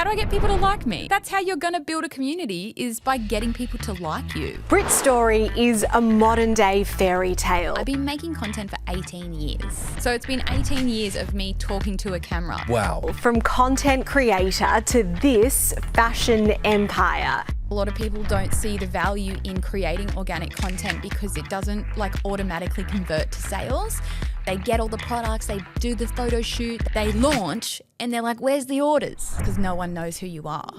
How do I get people to like me? That's how you're going to build a community, is by getting people to like you. Britt's story is a modern day fairy tale. I've been making content for 18 years. So it's been 18 years of me talking to a camera. Wow. From content creator to this fashion empire. A lot of people don't see the value in creating organic content because it doesn't automatically convert to sales. They get all the products, they do the photo shoot, they launch, and they're like, where's the orders? Because no one knows who you are.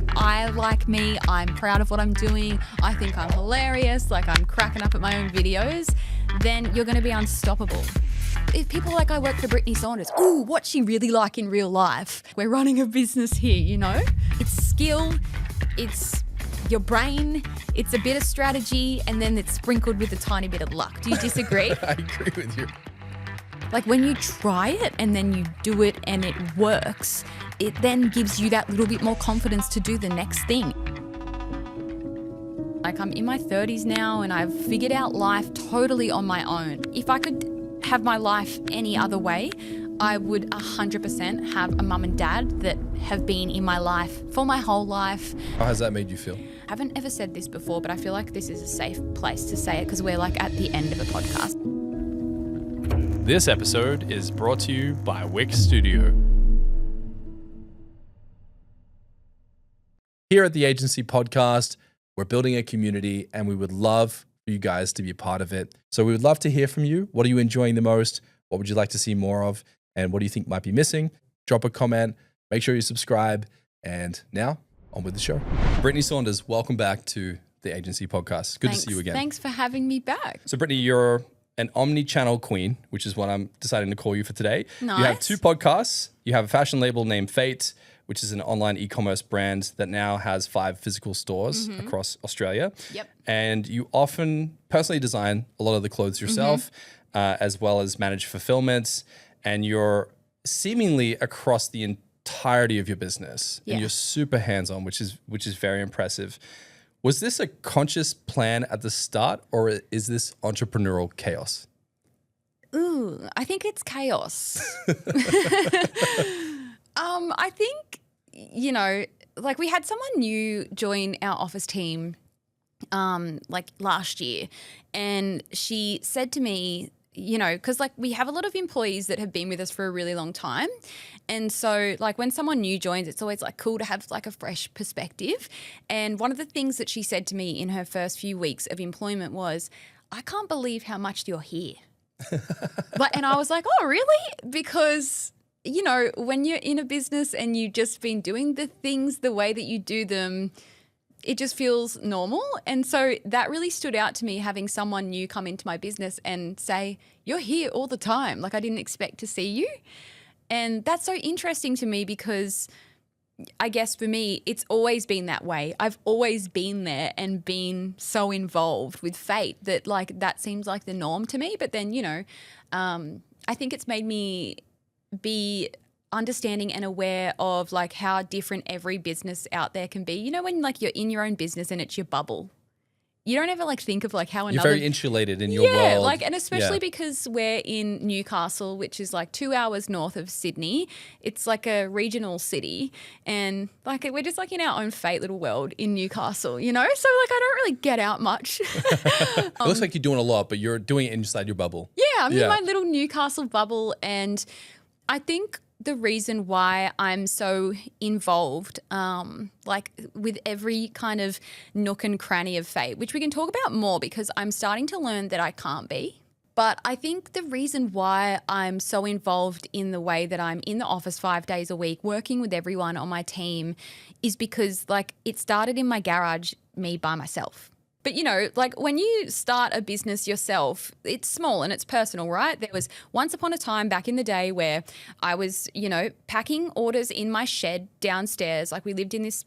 I like me, I'm proud of what I'm doing, I think I'm hilarious, I'm cracking up at my own videos, then you're gonna be unstoppable. If people I work for Brittney Saunders, ooh, what's she really like in real life? We're running a business here, It's skill, it's your brain, it's a bit of strategy, and then it's sprinkled with a tiny bit of luck. Do you disagree? I agree with you. When you try it and then you do it and it works, it then gives you that little bit more confidence to do the next thing. I'm in my 30s now and I've figured out life totally on my own. If I could have my life any other way, I would 100% have a mum and dad that have been in my life for my whole life. How has that made you feel? I haven't ever said this before, but I feel like this is a safe place to say it because we're at the end of a podcast. This episode is brought to you by Wix Studio. Here at the Agency Podcast, we're building a community and we would love for you guys to be a part of it. So we would love to hear from you. What are you enjoying the most? What would you like to see more of? And what do you think might be missing? Drop a comment, make sure you subscribe. And now, on with the show. Brittney Saunders, welcome back to the Agency Podcast. Good to see you again. Thanks for having me back. So Brittney, you're an omnichannel queen, which is what I'm deciding to call you for today. Nice. You have 2 podcasts. You have a fashion label named Fayt, which is an online e-commerce brand that now has 5 physical stores across Australia. Yep. And you often personally design a lot of the clothes yourself, as well as manage fulfillment. And you're seemingly across the entirety of your business. Yeah. And you're super hands-on, which is very impressive. Was this a conscious plan at the start, or is this entrepreneurial chaos? Ooh, I think it's chaos. I think, we had someone new join our office team last year, and she said to me, because we have a lot of employees that have been with us for a really long time. And so when someone new joins, it's always cool to have a fresh perspective. And one of the things that she said to me in her first few weeks of employment was, I can't believe how much you're here. And I was like, oh, really? Because, when you're in a business and you've just been doing the things the way that you do them, it just feels normal. And so that really stood out to me, having someone new come into my business and say, you're here all the time. I didn't expect to see you. And that's so interesting to me because I guess for me, it's always been that way. I've always been there and been so involved with Fayt that that seems like the norm to me. But then, I think it's made me be understanding and aware of how different every business out there can be. When you're in your own business and it's your bubble, you don't ever think of how another. You're very insulated in your world. Yeah, and especially because we're in Newcastle, which is 2 hours north of Sydney. It's a regional city, and we're just in our own Fayt little world in Newcastle, So I don't really get out much. It looks like you're doing a lot, but you're doing it inside your bubble. Yeah, I'm in my little Newcastle bubble, and I think the reason why I'm so involved, with every kind of nook and cranny of Fayt, which we can talk about more because I'm starting to learn that I can't be. But I think the reason why I'm so involved in the way that I'm in the office 5 days a week, working with everyone on my team, is because it started in my garage, me by myself. But, when you start a business yourself, it's small and it's personal, right? There was once upon a time back in the day where I was, packing orders in my shed downstairs. We lived in this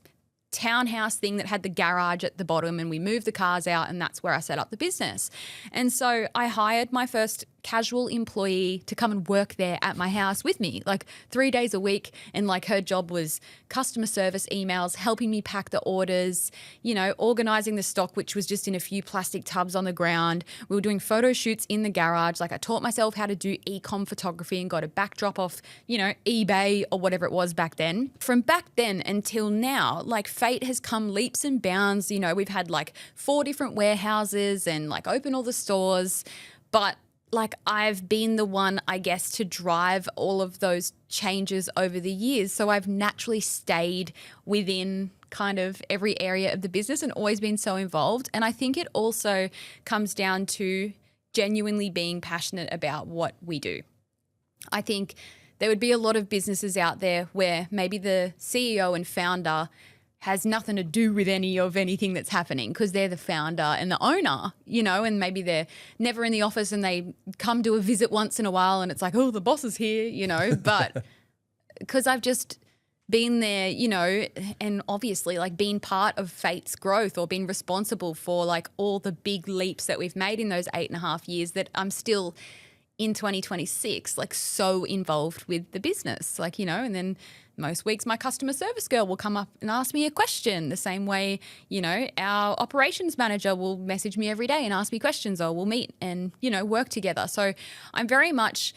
townhouse thing that had the garage at the bottom, and we moved the cars out, and that's where I set up the business. And so I hired my first casual employee to come and work there at my house with me, like 3 days a week. And like her job was customer service emails, helping me pack the orders, you know, organizing the stock, which was just in a few plastic tubs on the ground. We were doing photo shoots in the garage. Like I taught myself how to do e-com photography and got a backdrop off, you know, eBay or whatever it was back then. From back then until now, like Fayt has come leaps and bounds. You know, we've had like 4 different warehouses and like open all the stores, but like I've been the one, I guess, to drive all of those changes over the years. So I've naturally stayed within kind of every area of the business and always been so involved. And I think it also comes down to genuinely being passionate about what we do. I think there would be a lot of businesses out there where maybe the CEO and founder has nothing to do with anything that's happening because they're the founder and the owner, you know, and maybe they're never in the office and they come to a visit once in a while and it's like, oh, the boss is here, you know, but because I've just been there, you know, and obviously like being part of Fayt's growth or being responsible for like all the big leaps that we've made in those 8.5 years, that I'm still in 2026, like so involved with the business, like, you know, and then most weeks my customer service girl will come up and ask me a question the same way, you know, our operations manager will message me every day and ask me questions, or we'll meet and, you know, work together. So I'm very much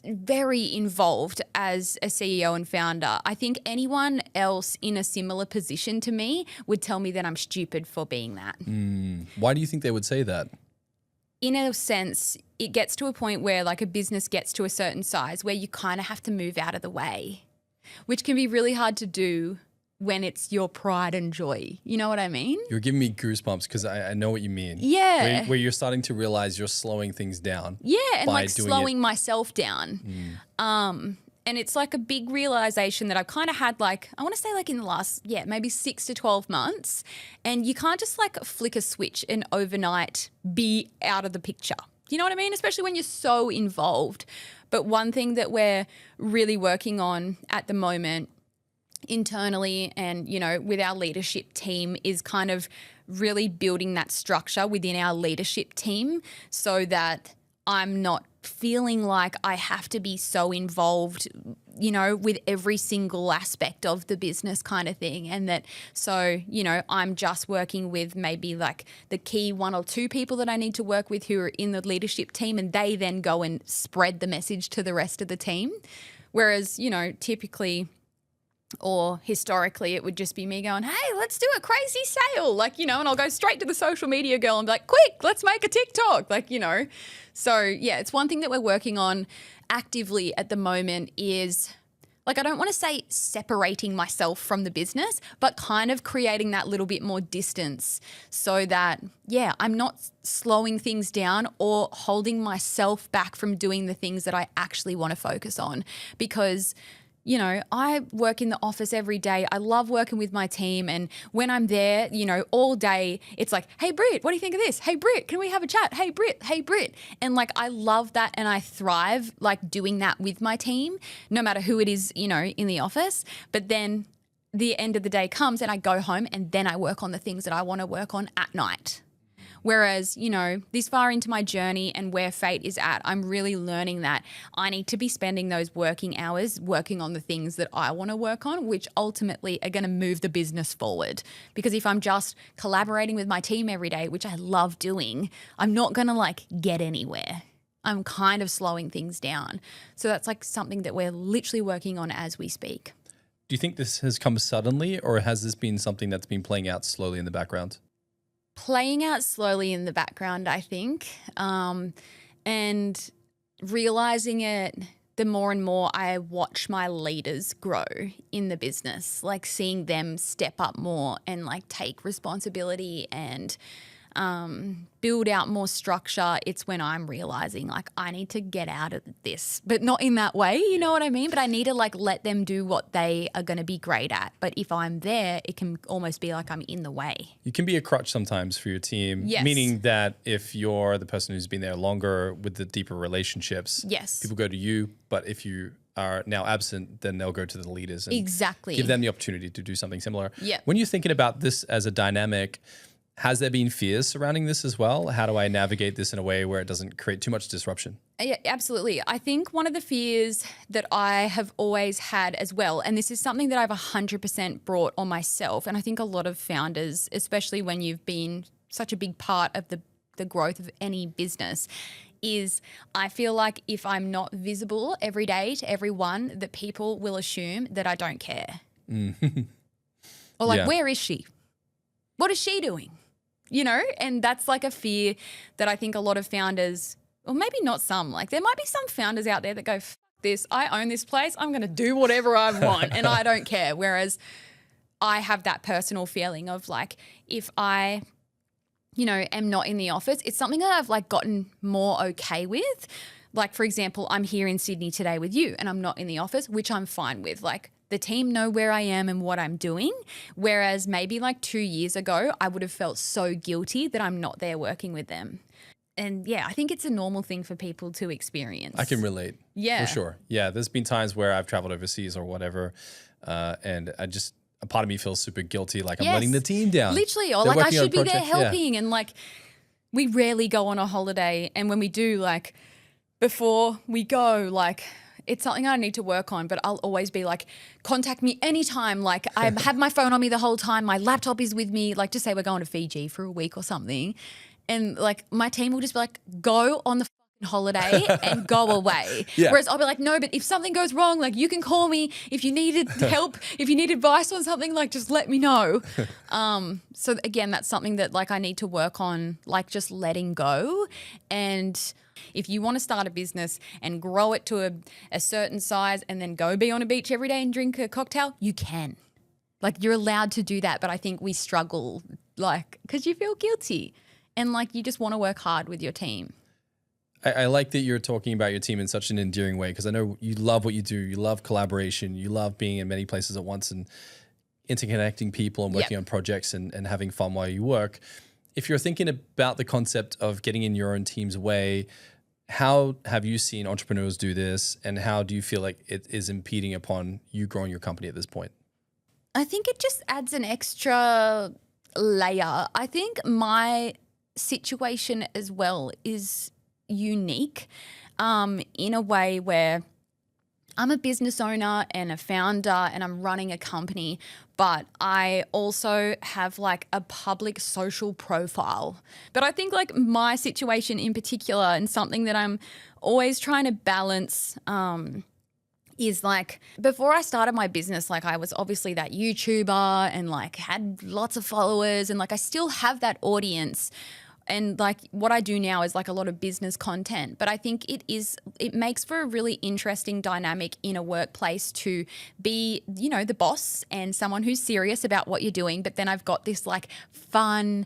very involved as a CEO and founder. I think anyone else in a similar position to me would tell me that I'm stupid for being that. Why do you think they would say that? In a sense, it gets to a point where like a business gets to a certain size where you kind of have to move out of the way, which can be really hard to do when it's your pride and joy. You know what I mean? You're giving me goosebumps because I know what you mean. Yeah. Where you're starting to realize you're slowing things down. Yeah, and by like doing slowing myself down. And it's like a big realization that I've kind of had like, I want to say like in the last, maybe 6 to 12 months. And you can't just like flick a switch and overnight be out of the picture. You know what I mean? Especially when you're so involved. But one thing that we're really working on at the moment internally and, you know, with our leadership team is kind of really building that structure within our leadership team so that I'm not feeling like I have to be so involved, you know, with every single aspect of the business kind of thing. And that, so, you know, I'm just working with maybe like the key 1 or 2 people that I need to work with who are in the leadership team, and they then go and spread the message to the rest of the team. Whereas, you know, typically or historically, it would just be me going, hey, let's do a crazy sale. Like, you know, and I'll go straight to the social media girl and be like, quick, let's make a TikTok. Like, you know, so yeah, it's one thing that we're working on actively at the moment is like, I don't want to say separating myself from the business, but kind of creating that little bit more distance so that, I'm not slowing things down or holding myself back from doing the things that I actually want to focus on. Because you know, I work in the office every day. I love working with my team. And when I'm there, you know, all day, it's like, hey, Britt, what do you think of this? Hey, Britt, can we have a chat? Hey, Britt. Hey, Britt. And like, I love that. And I thrive like doing that with my team, no matter who it is, you know, in the office. But then the end of the day comes and I go home and then I work on the things that I want to work on at night. Whereas, you know, this far into my journey and where Fayt is at, I'm really learning that I need to be spending those working hours working on the things that I want to work on, which ultimately are going to move the business forward. Because if I'm just collaborating with my team every day, which I love doing, I'm not going to like get anywhere. I'm kind of slowing things down. So that's like something that we're literally working on as we speak. Do you think this has come suddenly, or has this been something that's been playing out slowly in the background? Playing out slowly in the background, I think, and realizing it the more and more I watch my leaders grow in the business, like seeing them step up more and like take responsibility and build out more structure. It's when I'm realizing like I need to get out of this, but not in that way, you know what I mean? But I need to like let them do what they are going to be great at. But if I'm there, it can almost be like I'm in the way. You can be a crutch sometimes for your team, yes. Meaning that if you're the person who's been there longer with the deeper relationships, yes, people go to you. But if you are now absent, then they'll go to the leaders and exactly give them the opportunity to do something similar. Yeah. When you're thinking about this as a dynamic, Has there been fears surrounding this as well? How do I navigate this in a way where it doesn't create too much disruption? Yeah, absolutely. I think one of the fears that I have always had as well, and this is something that I've 100% brought on myself, and I think a lot of founders, especially when you've been such a big part of the growth of any business, is I feel like if I'm not visible every day to everyone, that people will assume that I don't care. Or like, where is she? What is she doing? You know, and that's like a fear that I think a lot of founders, or maybe not some, like there might be some founders out there that go, F this, I own this place, I'm going to do whatever I want and I don't care. Whereas I have that personal feeling of like, if I, you know, am not in the office, it's something that I've like gotten more okay with. Like, for example, I'm here in Sydney today with you and I'm not in the office, which I'm fine with. Like, the team know where I am and what I'm doing. Whereas maybe like 2 years ago, I would have felt so guilty that I'm not there working with them. And yeah, I think it's a normal thing for people to experience. I can relate. Yeah. For sure. Yeah, there's been times where I've traveled overseas or whatever, and a part of me feels super guilty, like I'm letting the team down. Literally, or They're like I working on should be there projects. Yeah. helping. And like, we rarely go on a holiday. And when we do, like, before we go, like, it's something I need to work on, but I'll always be like, contact me anytime. Like, I have my phone on me the whole time. My laptop is with me. Like, just say we're going to Fiji for a week or something. And like, my team will just be like, go on the fucking holiday and go away. Yeah. Whereas I'll be like, no, but if something goes wrong, like, you can call me. If you needed help, if you need advice on something, like, just let me know. So again, that's something that like I need to work on, like just letting go. And if you want to start a business and grow it to a certain size and then go be on a beach every day and drink a cocktail, you can. Like, you're allowed to do that. But I think we struggle, like, because you feel guilty and like you just want to work hard with your team. I like that you're talking about your team in such an endearing way, because I know you love what you do. You love collaboration. You love being in many places at once and interconnecting people and working on projects and having fun while you work. If you're thinking about the concept of getting in your own team's way, how have you seen entrepreneurs do this, and how do you feel like it is impeding upon you growing your company at this point? I think it just adds an extra layer. I think my situation as well is unique in a way where I'm a business owner and a founder and I'm running a company, but I also have like a public social profile. But I think like my situation in particular, and something that I'm always trying to balance is like, before I started my business, like I was obviously that YouTuber and like had lots of followers, and like I still have that audience. And like what I do now is like a lot of business content, but I think it makes for a really interesting dynamic in a workplace to be, you know, the boss and someone who's serious about what you're doing. But then I've got this like fun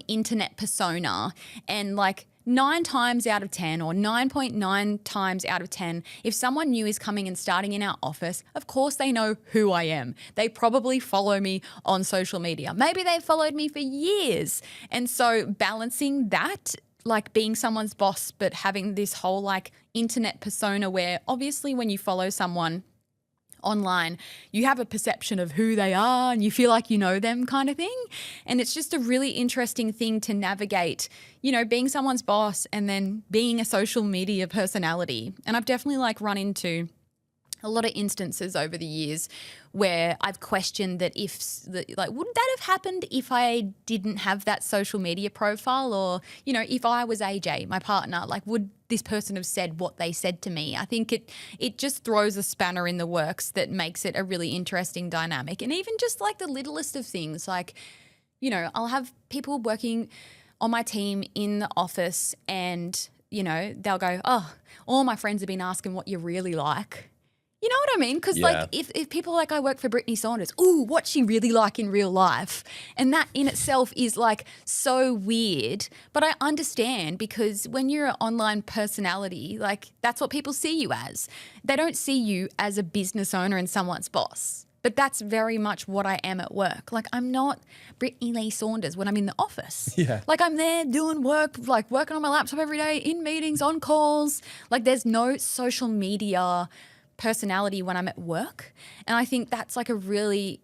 internet persona, and like 9 times out of 10 or 9.9 times out of 10, if someone new is coming and starting in our office, of course they know who I am. They probably follow me on social media. Maybe they've followed me for years. And so balancing that, like being someone's boss, but having this whole like internet persona where obviously when you follow someone online, you have a perception of who they are and you feel like you know them kind of thing. And it's just a really interesting thing to navigate, you know, being someone's boss and then being a social media personality. And I've definitely like run into a lot of instances over the years where I've questioned that like, wouldn't that have happened if I didn't have that social media profile? Or, you know, if I was AJ, my partner, like, would this person have said what they said to me? I think it just throws a spanner in the works that makes it a really interesting dynamic. And even just like the littlest of things, like, you know, I'll have people working on my team in the office and, you know, they'll go, oh, all my friends have been asking what you're really like. You know what I mean? Because like if people like, I work for Brittney Saunders, ooh, what's she really like in real life? And that in itself is like so weird. But I understand, because when you're an online personality, like that's what people see you as. They don't see you as a business owner and someone's boss. But that's very much what I am at work. Like, I'm not Brittney Lee Saunders when I'm in the office. Yeah. Like, I'm there doing work, like working on my laptop every day, in meetings, on calls. Like, there's no social media personality when I'm at work. And I think that's like a really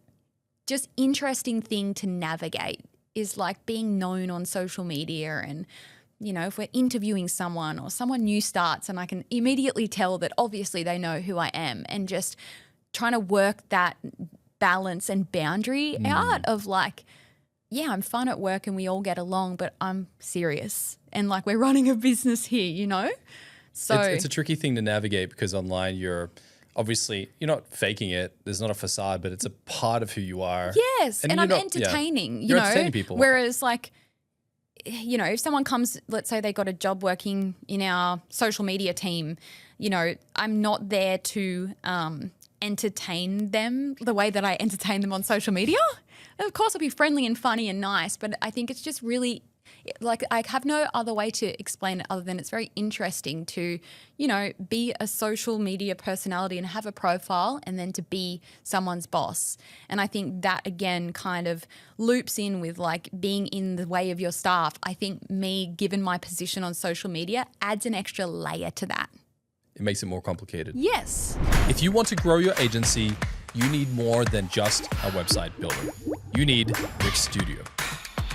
just interesting thing to navigate. is like being known on social media. And, you know, if we're interviewing someone or someone new starts and I can immediately tell that obviously they know who I am, and just trying to work that balance and boundary out of like, yeah, I'm fun at work and we all get along, but I'm serious and like we're running a business here, you know? So it's a tricky thing to navigate because online you're not faking it. There's not a facade, but it's a part of who you are. yes, and I'm entertaining, you You're know? entertaining people. Whereas like, you know, if someone comes, let's say they got a job working in our social media team, you know, I'm not there to entertain them the way that I entertain them on social media. Of course, I'll be friendly and funny and nice, but I think it's just really, like, I have no other way to explain it other than it's very interesting to, you know, be a social media personality and have a profile and then to be someone's boss. And I think that, again, kind of loops in with, like, being in the way of your staff. I think me, given my position on social media, adds an extra layer to that. It makes it more complicated. Yes. If you want to grow your agency, you need more than just a website builder. You need Wix Studio,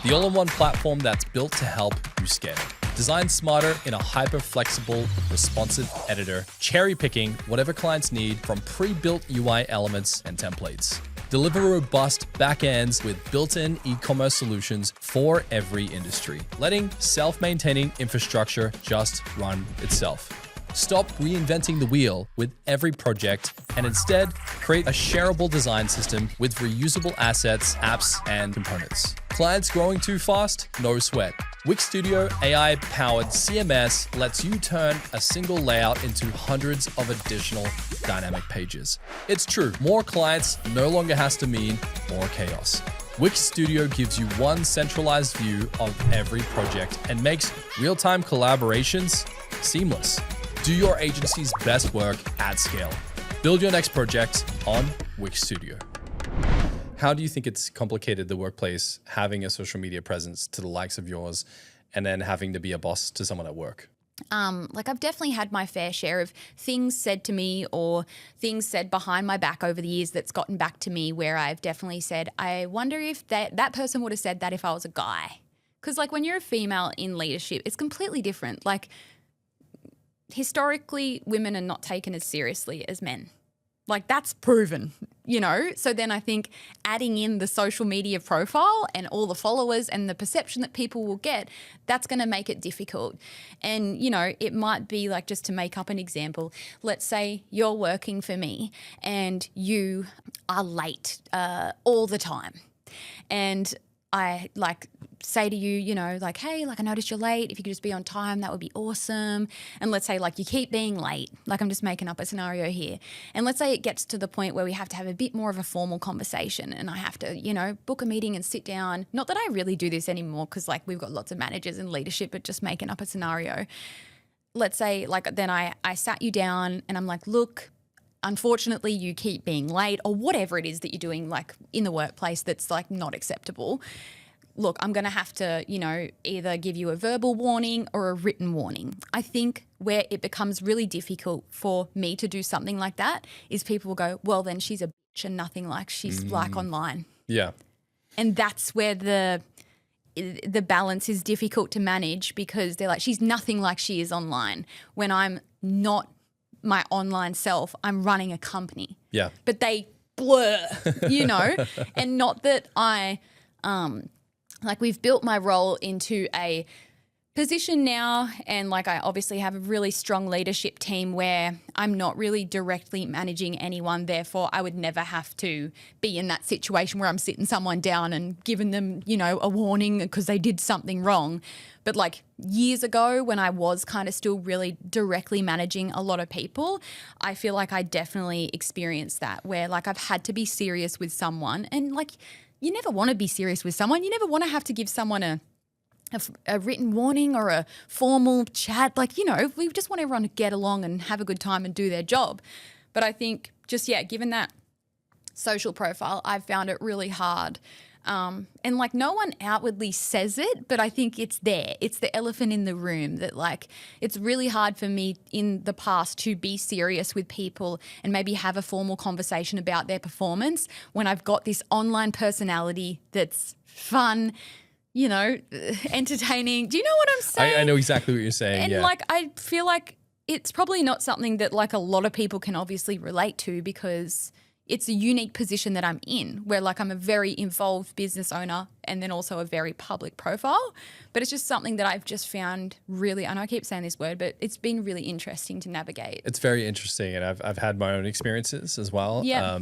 the all-in-one platform that's built to help you scale. Designed smarter in a hyper-flexible, responsive editor, cherry-picking whatever clients need from pre-built UI elements and templates. Deliver robust backends with built-in e-commerce solutions for every industry, letting self-maintaining infrastructure just run itself. Stop reinventing the wheel with every project and instead create a shareable design system with reusable assets, apps, and components. Clients growing too fast? No sweat. Wix Studio AI-powered CMS lets you turn a single layout into hundreds of additional dynamic pages. It's true, more clients no longer has to mean more chaos. Wix Studio gives you one centralized view of every project and makes real-time collaborations seamless. Do your agency's best work at scale. Build your next project on Wix Studio. How do you think it's complicated, the workplace, having a social media presence to the likes of yours and then having to be a boss to someone at work? Like, I've definitely had my fair share of things said to me or things said behind my back over the years that's gotten back to me where I've definitely said, I wonder if that person would have said that if I was a guy. Because, like, when you're a female in leadership, it's completely different. Like, historically, women are not taken as seriously as men. Like, that's proven, you know? So then I think adding in the social media profile and all the followers and the perception that people will get, that's going to make it difficult. And, you know, it might be like, just to make up an example, let's say you're working for me and you are late all the time. And I like say to you, you know, like, hey, like, I noticed you're late. If you could just be on time, that would be awesome. And let's say like you keep being late. Like, I'm just making up a scenario here. And let's say it gets to the point where we have to have a bit more of a formal conversation and I have to, you know, book a meeting and sit down. Not that I really do this anymore because like we've got lots of managers and leadership, but just making up a scenario. Let's say like then I sat you down and I'm like, look, unfortunately, you keep being late or whatever it is that you're doing like in the workplace that's like not acceptable. Look, I'm going to have to, you know, either give you a verbal warning or a written warning. I think where it becomes really difficult for me to do something like that is people will go, well, then she's a bitch and nothing like she's like online. Yeah. And that's where the balance is difficult to manage because they're like, she's nothing like she is online. When I'm not my online self, I'm running a company. Yeah. But they blur, you know, and not that I, like, we've built my role into a position now, and like I obviously have a really strong leadership team where I'm not really directly managing anyone. Therefore, I would never have to be in that situation where I'm sitting someone down and giving them, you know, a warning because they did something wrong. But like years ago when I was kind of still really directly managing a lot of people, I feel like I definitely experienced that where like I've had to be serious with someone, and like you never want to be serious with someone. You never want to have to give someone a written warning or a formal chat. Like, you know, we just want everyone to get along and have a good time and do their job. But I think just, yeah, given that social profile, I've found it really hard. And like no one outwardly says it, but I think it's there. It's the elephant in the room that like it's really hard for me in the past to be serious with people and maybe have a formal conversation about their performance when I've got this online personality that's fun, entertaining. Do you know what I'm saying? I know exactly what you're saying. And yeah. like, I feel like it's probably not something that like a lot of people can obviously relate to, because it's a unique position that I'm in, where like I'm a very involved business owner and then also a very public profile. But it's just something that I've just found really, I know I keep saying this word, but it's been really interesting to navigate. It's very interesting, and I've had my own experiences as well. Yeah.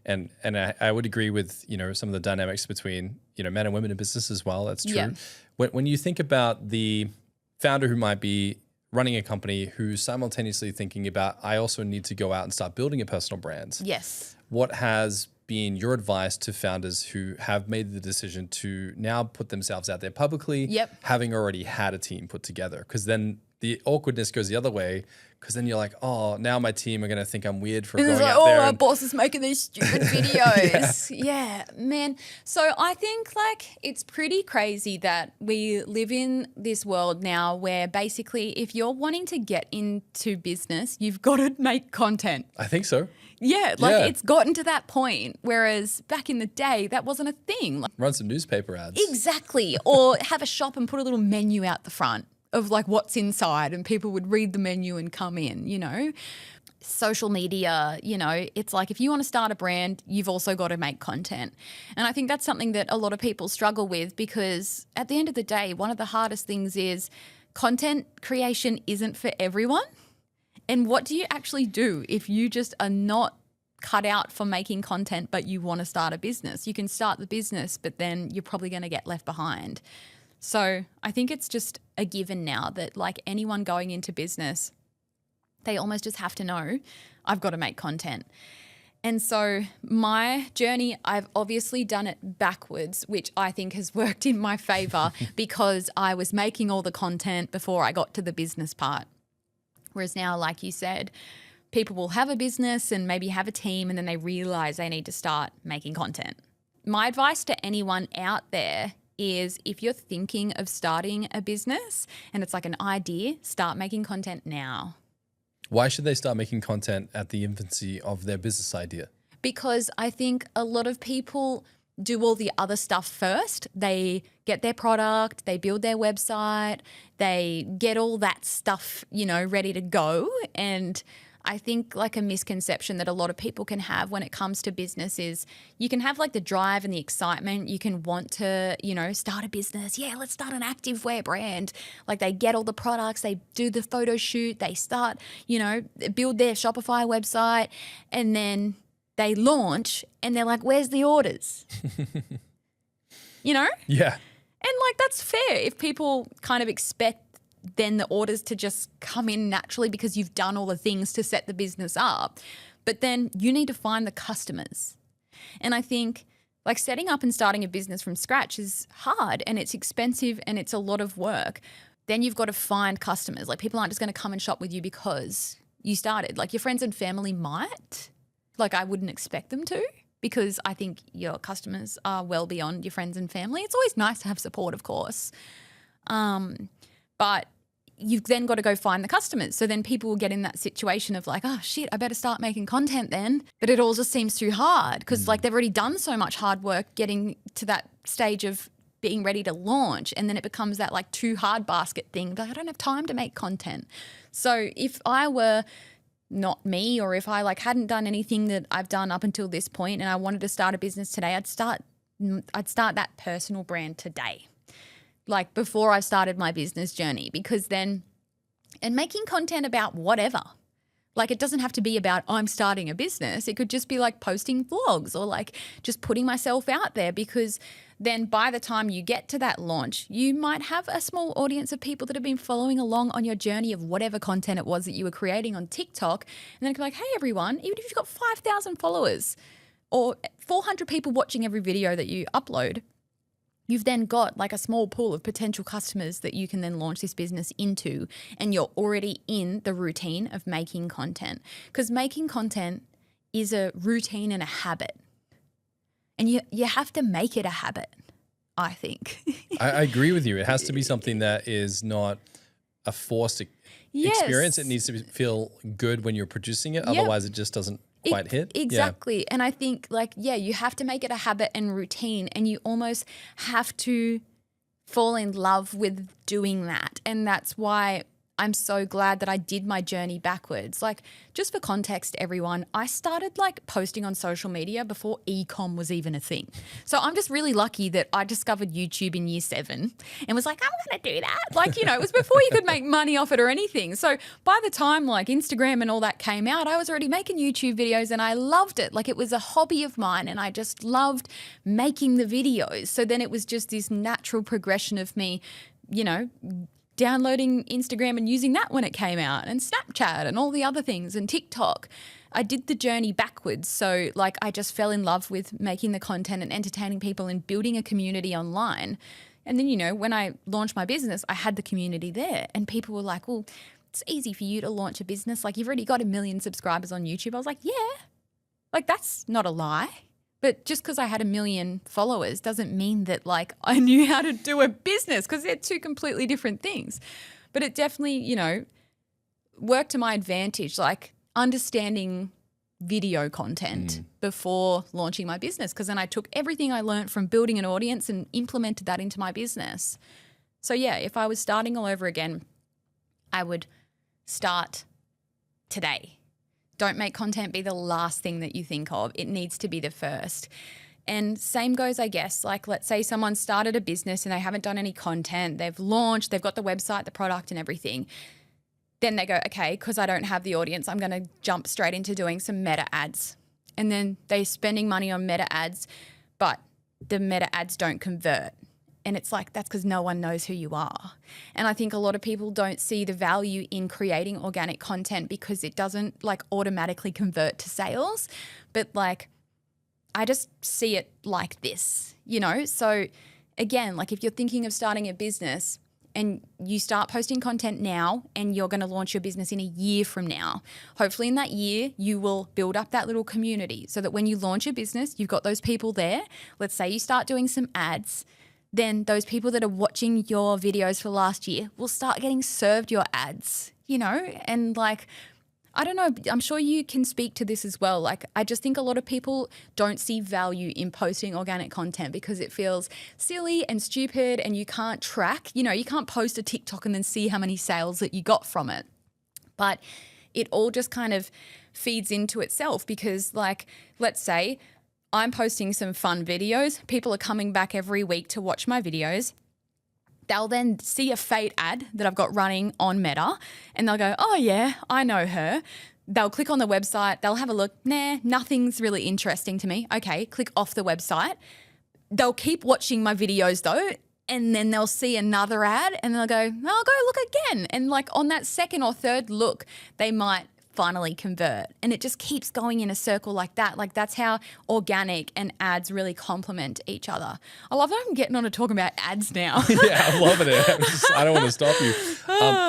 And I would agree with some of the dynamics between men and women in business as well. That's true. Yeah. When you think about the founder who might be running a company who's simultaneously thinking about, I also need to go out and start building a personal brand. Yes. What has been your advice to founders who have made the decision to now put themselves out there publicly, having already had a team put together? Because then the awkwardness goes the other way, because then you're like, oh, now my team are going to think I'm weird for going out there. Our boss is making these stupid videos. Yeah, man. So I think like it's pretty crazy that we live in this world now where basically if you're wanting to get into business, you've got to make content. I think so. Yeah, it's gotten to that point, whereas back in the day, that wasn't a thing. Run some newspaper ads. Exactly. Or have a shop and put a little menu out the front of like what's inside, and people would read the menu and come in. Social media, it's like if you want to start a brand, you've also got to make content. And I think that's something that a lot of people struggle with, because at the end of the day, one of the hardest things is content creation isn't for everyone. And what do you actually do if you just are not cut out for making content, but you want to start a business? You can start the business, but then you're probably going to get left behind. So I think it's just a given now that like anyone going into business, they almost just have to know, I've got to make content. And so my journey, I've obviously done it backwards, which I think has worked in my favor because I was making all the content before I got to the business part. Whereas now, like you said, people will have a business and maybe have a team, and then they realize they need to start making content. My advice to anyone out there is if you're thinking of starting a business and it's like an idea, start making content now. Why should they start making content at the infancy of their business idea? Because I think a lot of people do all the other stuff first. They get their product, they build their website, they get all that stuff, ready to go. And I think like a misconception that a lot of people can have when it comes to business is you can have like the drive and the excitement. You can want to, start a business. Yeah, let's start an activewear brand. Like they get all the products, they do the photo shoot, they start, build their Shopify website, and then they launch and they're like, where's the orders? Yeah. And like that's fair if people kind of expect then the orders to just come in naturally because you've done all the things to set the business up. But then you need to find the customers. And I think like setting up and starting a business from scratch is hard and it's expensive and it's a lot of work. Then you've got to find customers. Like people aren't just going to come and shop with you because you started. Like your friends and family might. Like I wouldn't expect them to, because I think your customers are well beyond your friends and family. It's always nice to have support, of course. But you've then got to go find the customers. So then people will get in that situation of like, oh shit, I better start making content then. But it all just seems too hard because like they've already done so much hard work getting to that stage of being ready to launch. And then it becomes that like too hard basket thing. Like I don't have time to make content. So if I were not me, or if I like hadn't done anything that I've done up until this point and I wanted to start a business today, I'd start that personal brand today. Like before I started my business journey, because then, and making content about whatever. Like it doesn't have to be about I'm starting a business. It could just be like posting vlogs or like just putting myself out there, because then by the time you get to that launch, you might have a small audience of people that have been following along on your journey of whatever content it was that you were creating on TikTok. And then it could be like, hey everyone, even if you've got 5,000 followers or 400 people watching every video that you upload, you've then got like a small pool of potential customers that you can then launch this business into, and you're already in the routine of making content. Because making content is a routine and a habit. And you have to make it a habit, I think. I agree with you. It has to be something that is not a forced experience. It needs to feel good when you're producing it. Otherwise, it just doesn't quite hit. Exactly. Yeah. And I think you have to make it a habit and routine, and you almost have to fall in love with doing that. And that's why I'm so glad that I did my journey backwards. Like, just for context, everyone, I started like posting on social media before e-com was even a thing. So I'm just really lucky that I discovered YouTube in year 7 and was like, I'm going to do that. Like, you know, it was before you could make money off it or anything. So by the time like Instagram and all that came out, I was already making YouTube videos and I loved it. Like, it was a hobby of mine and I just loved making the videos. So then it was just this natural progression of me, you know, downloading Instagram and using that when it came out, and Snapchat and all the other things, and TikTok. I did the journey backwards. So like, I just fell in love with making the content and entertaining people and building a community online. And then, you know, when I launched my business, I had the community there and people were like, well, it's easy for you to launch a business. Like, you've already got 1 million subscribers on YouTube. I was like, yeah, like that's not a lie. But just because I had 1 million followers doesn't mean that like I knew how to do a business, because they're two completely different things. But it definitely, you know, worked to my advantage, like understanding video content before launching my business, because then I took everything I learned from building an audience and implemented that into my business. So yeah, if I was starting all over again, I would start today. Don't make content be the last thing that you think of. It needs to be the first. And same goes, I guess, like let's say someone started a business and they haven't done any content. They've launched, they've got the website, the product and everything. Then they go, okay, because I don't have the audience, I'm going to jump straight into doing some meta ads. And then they're spending money on meta ads, but the meta ads don't convert. And it's like, that's because no one knows who you are. And I think a lot of people don't see the value in creating organic content because it doesn't like automatically convert to sales. But like, I just see it like this, you know? So again, like if you're thinking of starting a business and you start posting content now and you're going to launch your business in a year from now, hopefully in that year you will build up that little community so that when you launch your business, you've got those people there. Let's say you start doing some ads. Then those people that are watching your videos for last year will start getting served your ads, you know? And like, I don't know, I'm sure you can speak to this as well. Like, I just think a lot of people don't see value in posting organic content because it feels silly and stupid and you can't track, you know, you can't post a TikTok and then see how many sales that you got from it. But it all just kind of feeds into itself because like, let's say I'm posting some fun videos. People are coming back every week to watch my videos. They'll then see a Fayt ad that I've got running on Meta and they'll go, oh yeah, I know her. They'll click on the website. They'll have a look. Nah, nothing's really interesting to me. Okay, click off the website. They'll keep watching my videos though, and then they'll see another ad and they'll go, I'll go look again. And like on that second or third look, they might finally convert. And it just keeps going in a circle like that. Like that's how organic and ads really complement each other. I love that I'm getting on to talking about ads now. Yeah, I'm loving it. I don't want to stop you.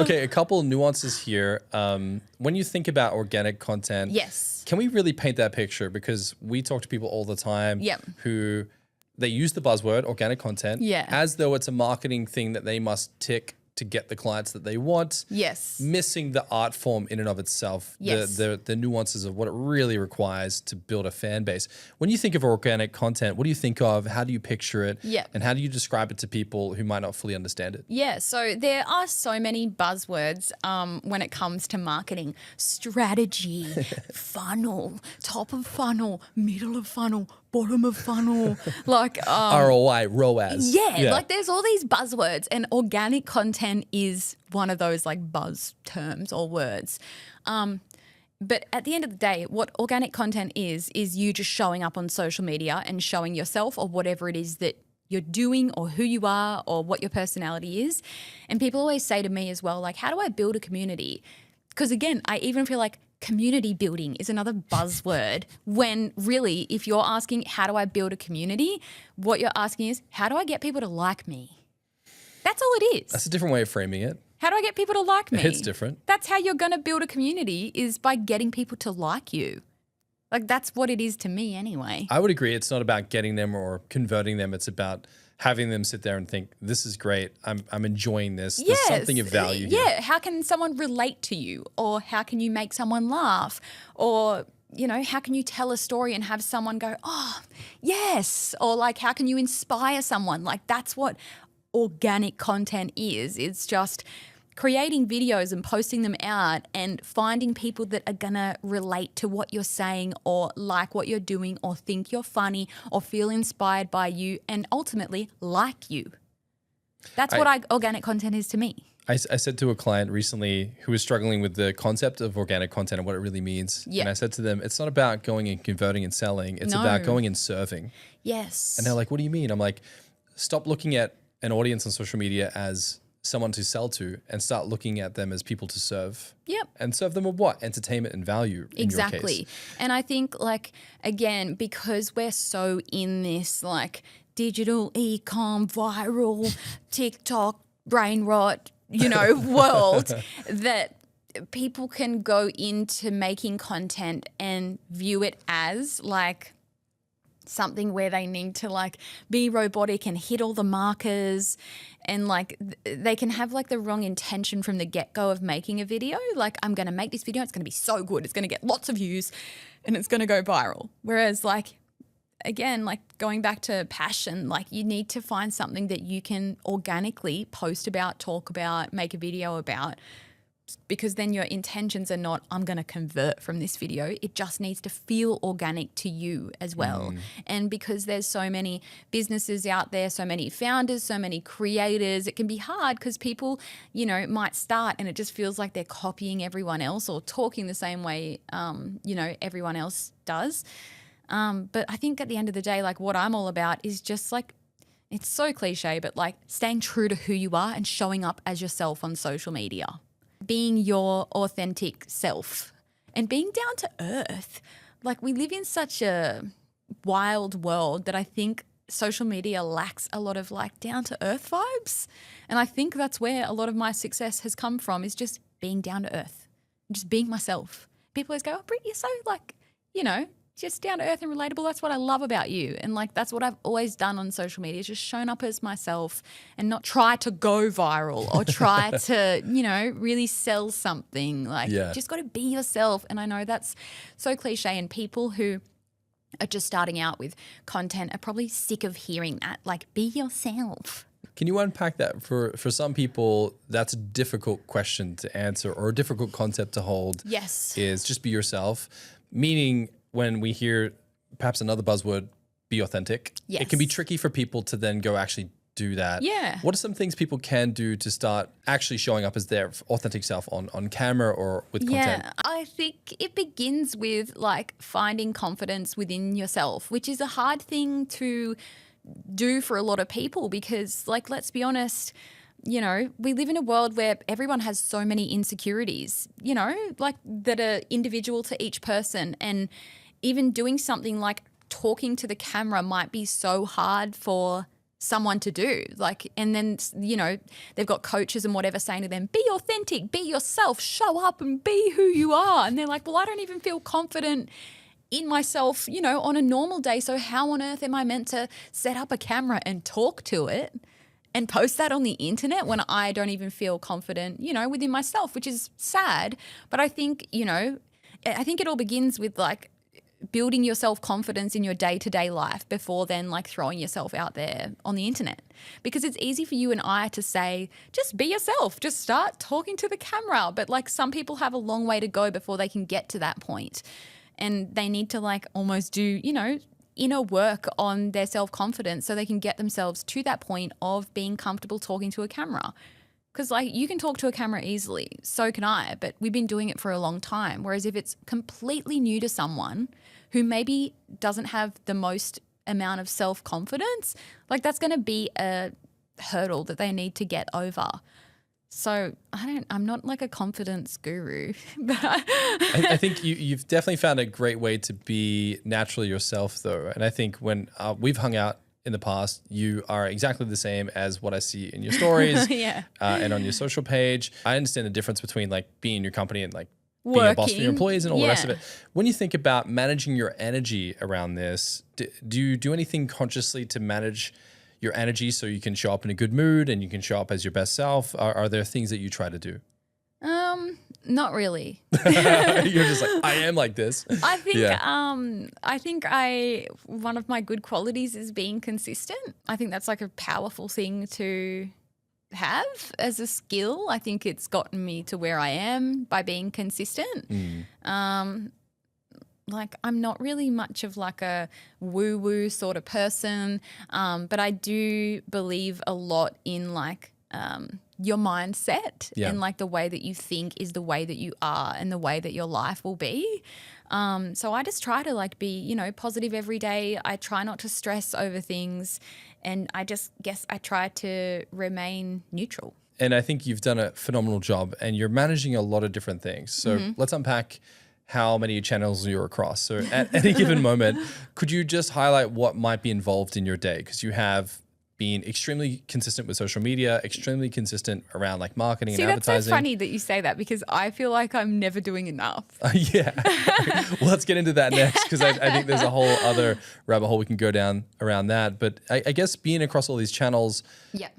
Okay, a couple nuances here. When you think about organic content, Yes. can we really paint that picture? Because we talk to people all the time Yep. who they use the buzzword organic content Yeah. as though it's a marketing thing that they must tick to get the clients that they want. Yes. Missing the art form in and of itself, Yes. the nuances of what it really requires to build a fan base. When you think of organic content, what do you think of? How do you picture it? Yeah. And how do you describe it to people who might not fully understand it? Yeah, so there are so many buzzwords when it comes to marketing. Strategy, funnel, top of funnel, middle of funnel, bottom of funnel. Like ROI, ROAS. yeah, like there's all these buzzwords and organic content is one of those like buzz terms or words. But at the end of the day, what organic content is you just showing up on social media and showing yourself or whatever it is that you're doing or who you are or what your personality is. And people always say to me as well, like, how do I build a community? Because again, I even feel like community building is another buzzword when really if you're asking how do I build a community, what you're asking is how do I get people to like me? That's all it is. That's a different way of framing it. How do I get people to like me? It's different. That's how you're going to build a community is by getting people to like you. Like that's what it is to me anyway. I would agree. It's not about getting them or converting them. It's about having them sit there and think, this is great. I'm enjoying this. Yes. There's something of value here. Yeah. How can someone relate to you? Or how can you make someone laugh? Or, you know, how can you tell a story and have someone go, oh, yes. Or like, how can you inspire someone? Like that's what organic content is. It's just creating videos and posting them out and finding people that are going to relate to what you're saying or like what you're doing or think you're funny or feel inspired by you and ultimately like you. That's what organic content is to me. I said to a client recently who was struggling with the concept of organic content and what it really means. Yeah. And I said to them, it's not about going and converting and selling. It's about going and serving. Yes. And they're like, what do you mean? I'm like, stop looking at an audience on social media as someone to sell to and start looking at them as people to serve. Yep. And serve them with what? Entertainment and value. Exactly. In your case. And I think again, because we're so in this digital e-com, viral, TikTok, brain rot, world that people can go into making content and view it as something where they need to be robotic and hit all the markers and they can have the wrong intention from the get-go of making a video. I'm going to make this video. It's going to be so good. It's going to get lots of views and it's going to go viral. Whereas again, going back to passion, you need to find something that you can organically post about, talk about, make a video about, because then your intentions are not, I'm going to convert from this video. It just needs to feel organic to you as well. And because there's so many businesses out there, so many founders, so many creators, it can be hard because people, might start and it just feels like they're copying everyone else or talking the same way, everyone else does. But I think at the end of the day, what I'm all about is just it's so cliche, but staying true to who you are and showing up as yourself on social media, being your authentic self and being down to earth. We live in such a wild world that I think social media lacks a lot of down to earth vibes. And I think that's where a lot of my success has come from, is just being down to earth, just being myself. People always go, oh, Britt, you're so just down to earth and relatable. That's what I love about you. And that's what I've always done on social media, is just shown up as myself and not try to go viral or try to, really sell something. Just got to be yourself. And I know that's so cliche, and people who are just starting out with content are probably sick of hearing that, be yourself. Can you unpack that? For some people, that's a difficult question to answer or a difficult concept to hold. Yes. Is just be yourself, meaning when we hear perhaps another buzzword, be authentic, yes, it can be tricky for people to then go actually do that. Yeah. What are some things people can do to start actually showing up as their authentic self on camera or with content? Yeah, I think it begins with finding confidence within yourself, which is a hard thing to do for a lot of people because let's be honest, we live in a world where everyone has so many insecurities, that are individual to each person. And even doing something like talking to the camera might be so hard for someone to do. And then, they've got coaches and whatever saying to them, be authentic, be yourself, show up and be who you are. And they're like, well, I don't even feel confident in myself, on a normal day. So how on earth am I meant to set up a camera and talk to it and post that on the internet when I don't even feel confident, within myself, which is sad. But I think, I think it all begins with building your self-confidence in your day-to-day life before then throwing yourself out there on the internet. Because it's easy for you and I to say, just be yourself, just start talking to the camera. But some people have a long way to go before they can get to that point. And they need to almost do, inner work on their self-confidence so they can get themselves to that point of being comfortable talking to a camera. Because you can talk to a camera easily, so can I, but we've been doing it for a long time. Whereas if it's completely new to someone who maybe doesn't have the most amount of self-confidence, that's going to be a hurdle that they need to get over. So I'm not a confidence guru, but I think you've definitely found a great way to be naturally yourself though. And I think when we've hung out in the past, you are exactly the same as what I see in your stories yeah. And on your social page. I understand the difference between being in your company and being a boss for your employees and all the rest of it. When you think about managing your energy around this, do you do anything consciously to manage your energy so you can show up in a good mood and you can show up as your best self? Are there things that you try to do? Not really. You're just like, I am like this. I think Yeah. one of my good qualities is being consistent. I think that's like a powerful thing to have as a skill. I think it's gotten me to where I am by being consistent. Like I'm not really much of like a woo-woo sort of person, but I do believe a lot in like your mindset and like the way that you think is the way that you are and the way that your life will be. So I just try to like be, you know, positive every day. I try not to stress over things, and I just guess I try to remain neutral. And I think you've done a phenomenal job, and you're managing a lot of different things. So let's unpack how many channels you're across. So at any given moment, could you just highlight what might be involved in your day? Because you have been extremely consistent with social media, extremely consistent around like marketing and advertising. That's so funny that you say that, because I feel like I'm never doing enough. Yeah. Well, let's get into that next, because I think there's a whole other rabbit hole we can go down around that. But I guess being across all these channels,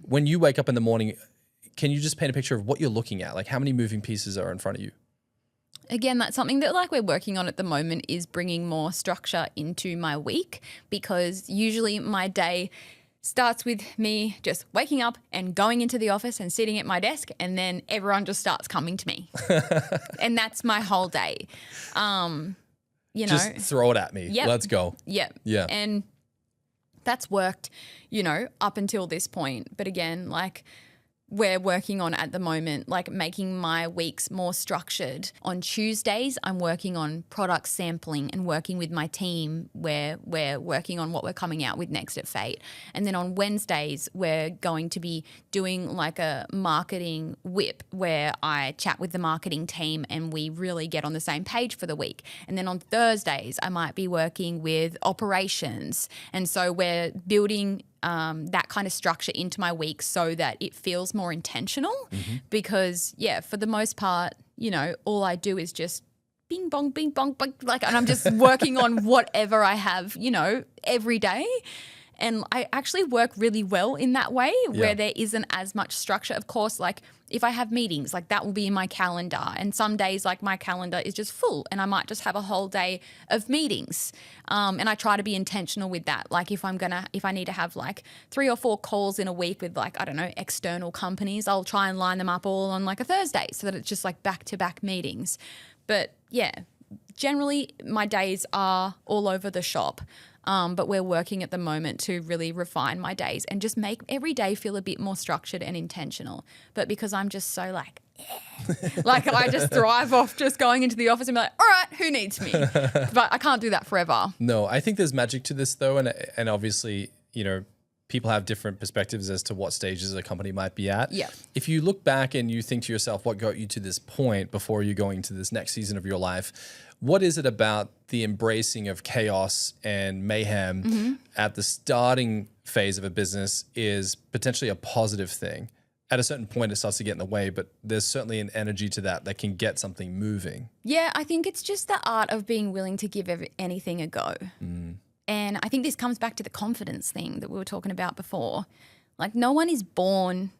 when you wake up in the morning, can you just paint a picture of what you're looking at? Like how many moving pieces are in front of you? Again, that's something that like we're working on at the moment, is bringing more structure into my week, because usually my day starts with me just waking up and going into the office and sitting at my desk, and then everyone just starts coming to me. And that's my whole day. You know, just throw it at me. Yep. Let's go. Yeah. And that's worked, you know, up until this point. But again, like we're working on at the moment, like making my weeks more structured. On Tuesdays, I'm working on product sampling and working with my team where we're working on what we're coming out with next at Fayt. And then on Wednesdays, we're going to be doing like a marketing whip where I chat with the marketing team and we really get on the same page for the week. And then on Thursdays, I might be working with operations. And so we're building that kind of structure into my week so that it feels more intentional, because for the most part, you know, all I do is just bing bong, like, and I'm just working on whatever I have, you know, every day. And I actually work really well in that way where there isn't as much structure. Of course, like if I have meetings, like that will be in my calendar. And some days like my calendar is just full and I might just have a whole day of meetings. And I try to be intentional with that. Like if I need to have like 3 or 4 calls in a week with like, I don't know, external companies, I'll try and line them up all on like a Thursday so that it's just like back-to-back meetings. But yeah, generally my days are all over the shop. But we're working at the moment to really refine my days and just make every day feel a bit more structured and intentional. But because I'm just so like, like I just thrive off just going into the office and be like, all right, who needs me? But I can't do that forever. No, I think there's magic to this though. And obviously, you know, people have different perspectives as to what stages a company might be at. Yeah. If you look back and you think to yourself, what got you to this point before you going to this next season of your life, what is it about the embracing of chaos and mayhem at the starting phase of a business is potentially a positive thing? At a certain point, it starts to get in the way, but there's certainly an energy to that can get something moving. Yeah, I think it's just the art of being willing to give anything a go. And I think this comes back to the confidence thing that we were talking about before. Like no one is born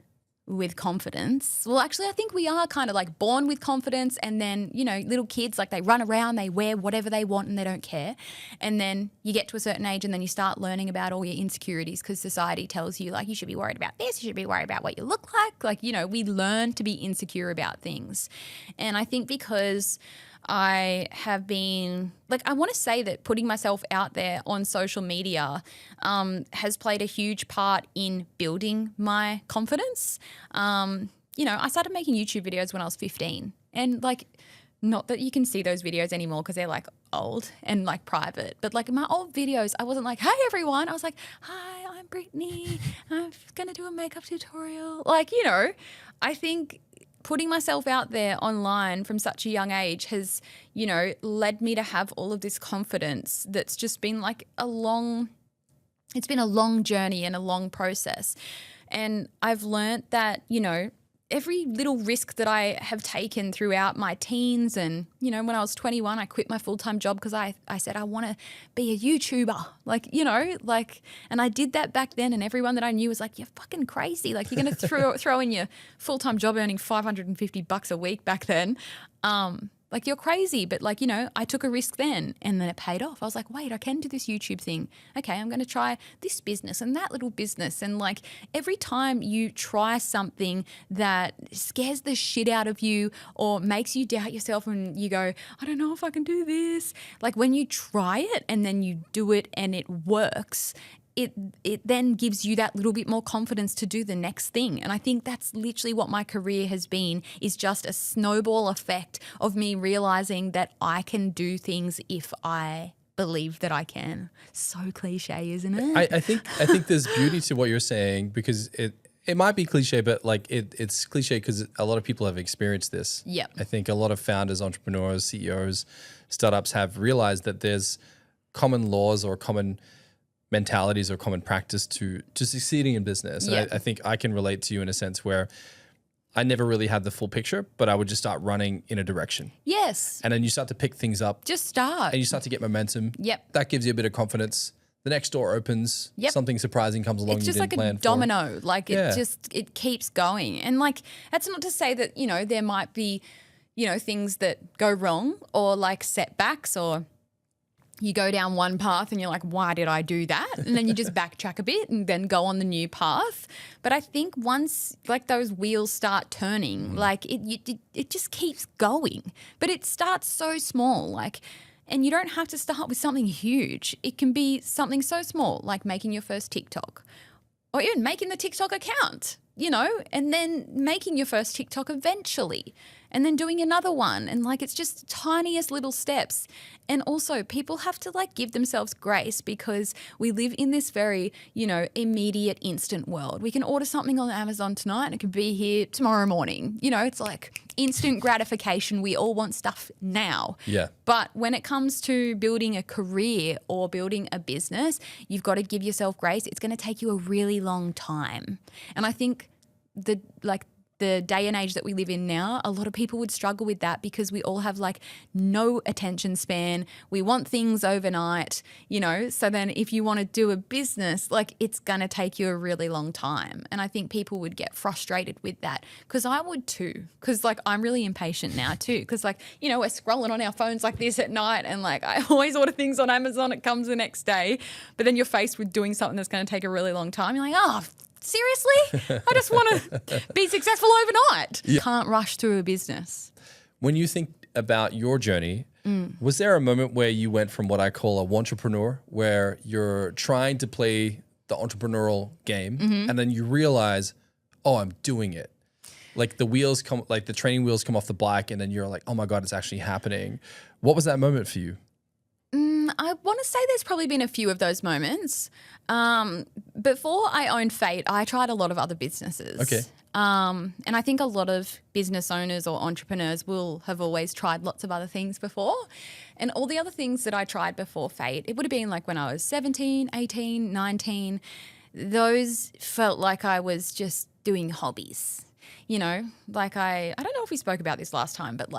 with confidence. Well, actually, I think we are kind of like born with confidence, and then, you know, little kids, like they run around, they wear whatever they want and they don't care. And then you get to a certain age and then you start learning about all your insecurities because society tells you like you should be worried about this, you should be worried about what you look like. Like, you know, we learn to be insecure about things. And I think because I have been, like, I want to say that putting myself out there on social media has played a huge part in building my confidence. You know, I started making YouTube videos when I was 15, and like, not that you can see those videos anymore because they're like old and like private, but like in my old videos, I wasn't like, hey everyone. I was like, hi, I'm Brittney. I'm going to do a makeup tutorial. Like, you know, I think putting myself out there online from such a young age has, you know, led me to have all of this confidence that's just been like it's been a long journey and a long process. And I've learned that, you know, every little risk that I have taken throughout my teens and, when I was 21, I quit my full-time job because I said I want to be a YouTuber. And I did that back then, and everyone that I knew was like, you're fucking crazy. Like, you're going to throw in your full-time job earning $550 a week back then. You're crazy. But I took a risk then, and then it paid off. I was like, wait, I can do this YouTube thing. Okay, I'm going to try this business and that little business. And every time you try something that scares the shit out of you or makes you doubt yourself and you go, I don't know if I can do this. When you try it and then you do it and it works, it then gives you that little bit more confidence to do the next thing. And I think that's literally what my career has been, is just a snowball effect of me realizing that I can do things if I believe that I can. So cliche, isn't it? I think there's beauty to what you're saying, because it might be cliche, but it's cliche because a lot of people have experienced this. Yep. I think a lot of founders, entrepreneurs, CEOs, startups have realized that there's common laws or common mentalities or common practice to succeeding in business. And I think I can relate to you in a sense where I never really had the full picture, but I would just start running in a direction. Yes. And then you start to pick things up. Just start. And you start to get momentum. Yep. That gives you a bit of confidence. The next door opens. Yep. Something surprising comes along. It's just you didn't like plan a domino. For. It keeps going. And that's not to say that, there might be, things that go wrong or setbacks, or you go down one path and you're like, why did I do that? And then you just backtrack a bit and then go on the new path. But I think once those wheels start turning, it just keeps going. But it starts so small, and you don't have to start with something huge. It can be something so small, like making your first TikTok, or even making the TikTok account, and then making your first TikTok eventually, and then doing another one. And it's just tiniest little steps. And also people have to give themselves grace, because we live in this very, immediate instant world. We can order something on Amazon tonight and it could be here tomorrow morning. It's instant gratification. We all want stuff now. Yeah. But when it comes to building a career or building a business, you've got to give yourself grace. It's going to take you a really long time. And I think the day and age that we live in now, a lot of people would struggle with that, because we all have no attention span. We want things overnight, so then if you want to do a business, it's going to take you a really long time. And I think people would get frustrated with that, because I would too, because I'm really impatient now too, because we're scrolling on our phones like this at night, and I always order things on Amazon, it comes the next day, but then you're faced with doing something that's going to take a really long time. You're like, oh, seriously? I just want to be successful overnight. Yeah. Can't rush through a business. When you think about your journey, was there a moment where you went from what I call a wantrepreneur, where you're trying to play the entrepreneurial game, and then you realize, oh, I'm doing it? The wheels come, the training wheels come off the bike, and then you're like, oh my God, it's actually happening. What was that moment for you? I want to say there's probably been a few of those moments. Before I owned Fayt, I tried a lot of other businesses. Okay. And I think a lot of business owners or entrepreneurs will have always tried lots of other things before. And all the other things that I tried before Fayt, it would have been when I was 17, 18, 19. Those felt like I was just doing hobbies. I don't know if we spoke about this last time, but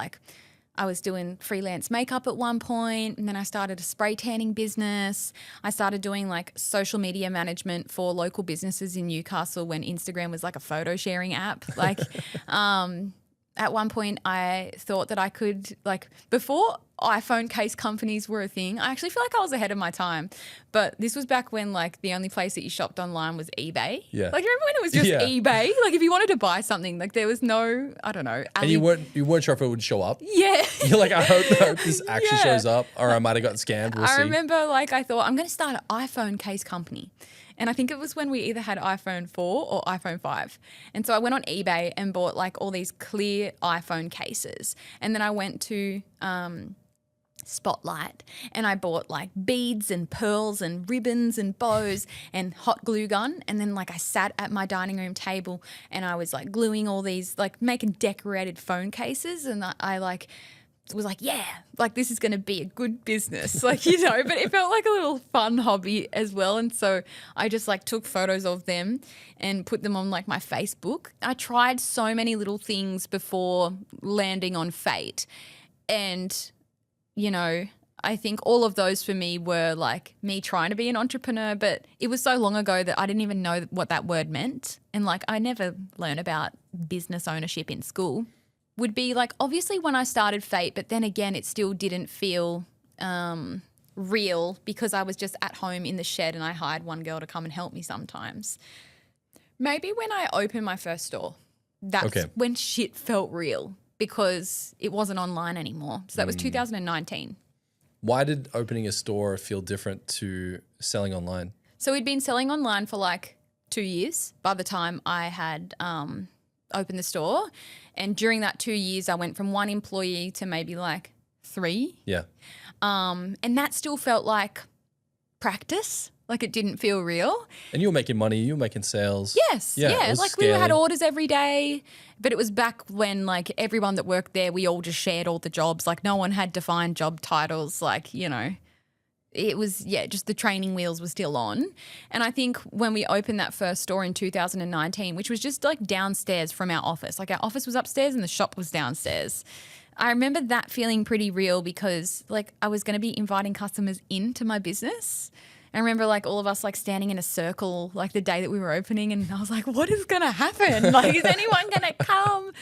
I was doing freelance makeup at one point, and then I started a spray tanning business. I started doing social media management for local businesses in Newcastle when Instagram was a photo sharing app. At one point I thought that I could, before iPhone case companies were a thing, I actually feel like I was ahead of my time. But this was back when the only place that you shopped online was eBay. Yeah. You remember when it was just eBay? If you wanted to buy something, there was no, I don't know. And you weren't sure if it would show up? Yeah. You're like, I hope this actually shows up, or I might have gotten scammed. We'll see. I remember I thought, I'm going to start an iPhone case company. And I think it was when we either had iPhone 4 or iPhone 5. And so I went on eBay and bought all these clear iPhone cases. And then I went to Spotlight and I bought beads and pearls and ribbons and bows and hot glue gun. And then I sat at my dining room table and I was gluing all these, making decorated phone cases. And I was like, yeah, like this is going to be a good business, like, you know, but it felt like a little fun hobby as well. And so I just like took photos of them and put them on like my Facebook. I tried so many little things before landing on Fayt. And, you know, I think all of those for me were like me trying to be an entrepreneur, but it was so long ago that I didn't even know what that word meant. And like I never learned about business ownership in school. Would be like obviously when I started Fayt, but then again it still didn't feel real because I was just at home in the shed and I hired one girl to come and help me sometimes. Maybe when I opened my first store, that's when shit felt real because it wasn't online anymore. So that was 2019. Why did opening a store feel different to selling online? So we'd been selling online for like 2 years by the time I had opened the store. And during that 2 years, I went from 1 employee to maybe like 3. Yeah. And that still felt like practice. Like it didn't feel real. And you were making money, you were making sales. Yes. Yeah. Like scaling. we had orders every day, but it was back when like everyone that worked there, we all just shared all the jobs. Like no one had defined job titles. Like, you know, it was, just the training wheels were still on. And I think when we opened that first store in 2019, which was just like downstairs from our office, like our office was upstairs and the shop was downstairs. I remember that feeling pretty real because like I was going to be inviting customers into my business. I remember like all of us like standing in a circle like the day that we were opening and I was like, what is going to happen? Like, is anyone going to come?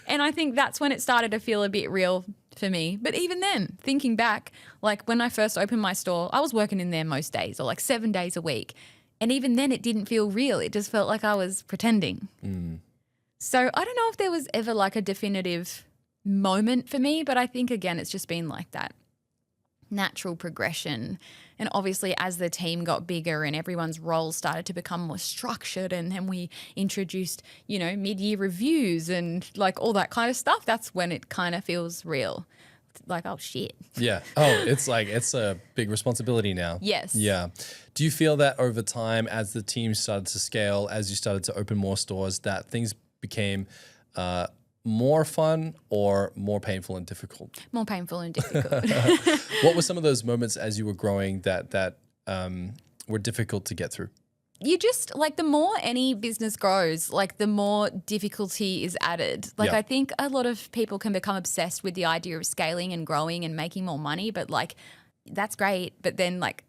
And I think that's when it started to feel a bit real for me. But even then, thinking back, like when I first opened my store, I was working in there most days or like 7 days a week. And even then it didn't feel real. It just felt like I was pretending. So I don't know if there was ever like a definitive moment for me, but I think again, it's just been like that natural progression. And obviously as the team got bigger and everyone's roles started to become more structured and then we introduced, you know, mid-year reviews and like all that kind of stuff, that's when it kind of feels real. Like, oh shit. Yeah. Oh, it's like, it's a big responsibility now. Yes. Yeah. Do you feel that over time as the team started to scale, as you started to open more stores, that things became more fun or more painful and difficult? More painful and difficult. What were some of those moments as you were growing that were difficult to get through? You just like the more any business grows, like the more difficulty is added. Like I think a lot of people can become obsessed with the idea of scaling and growing and making more money, but like that's great. But then like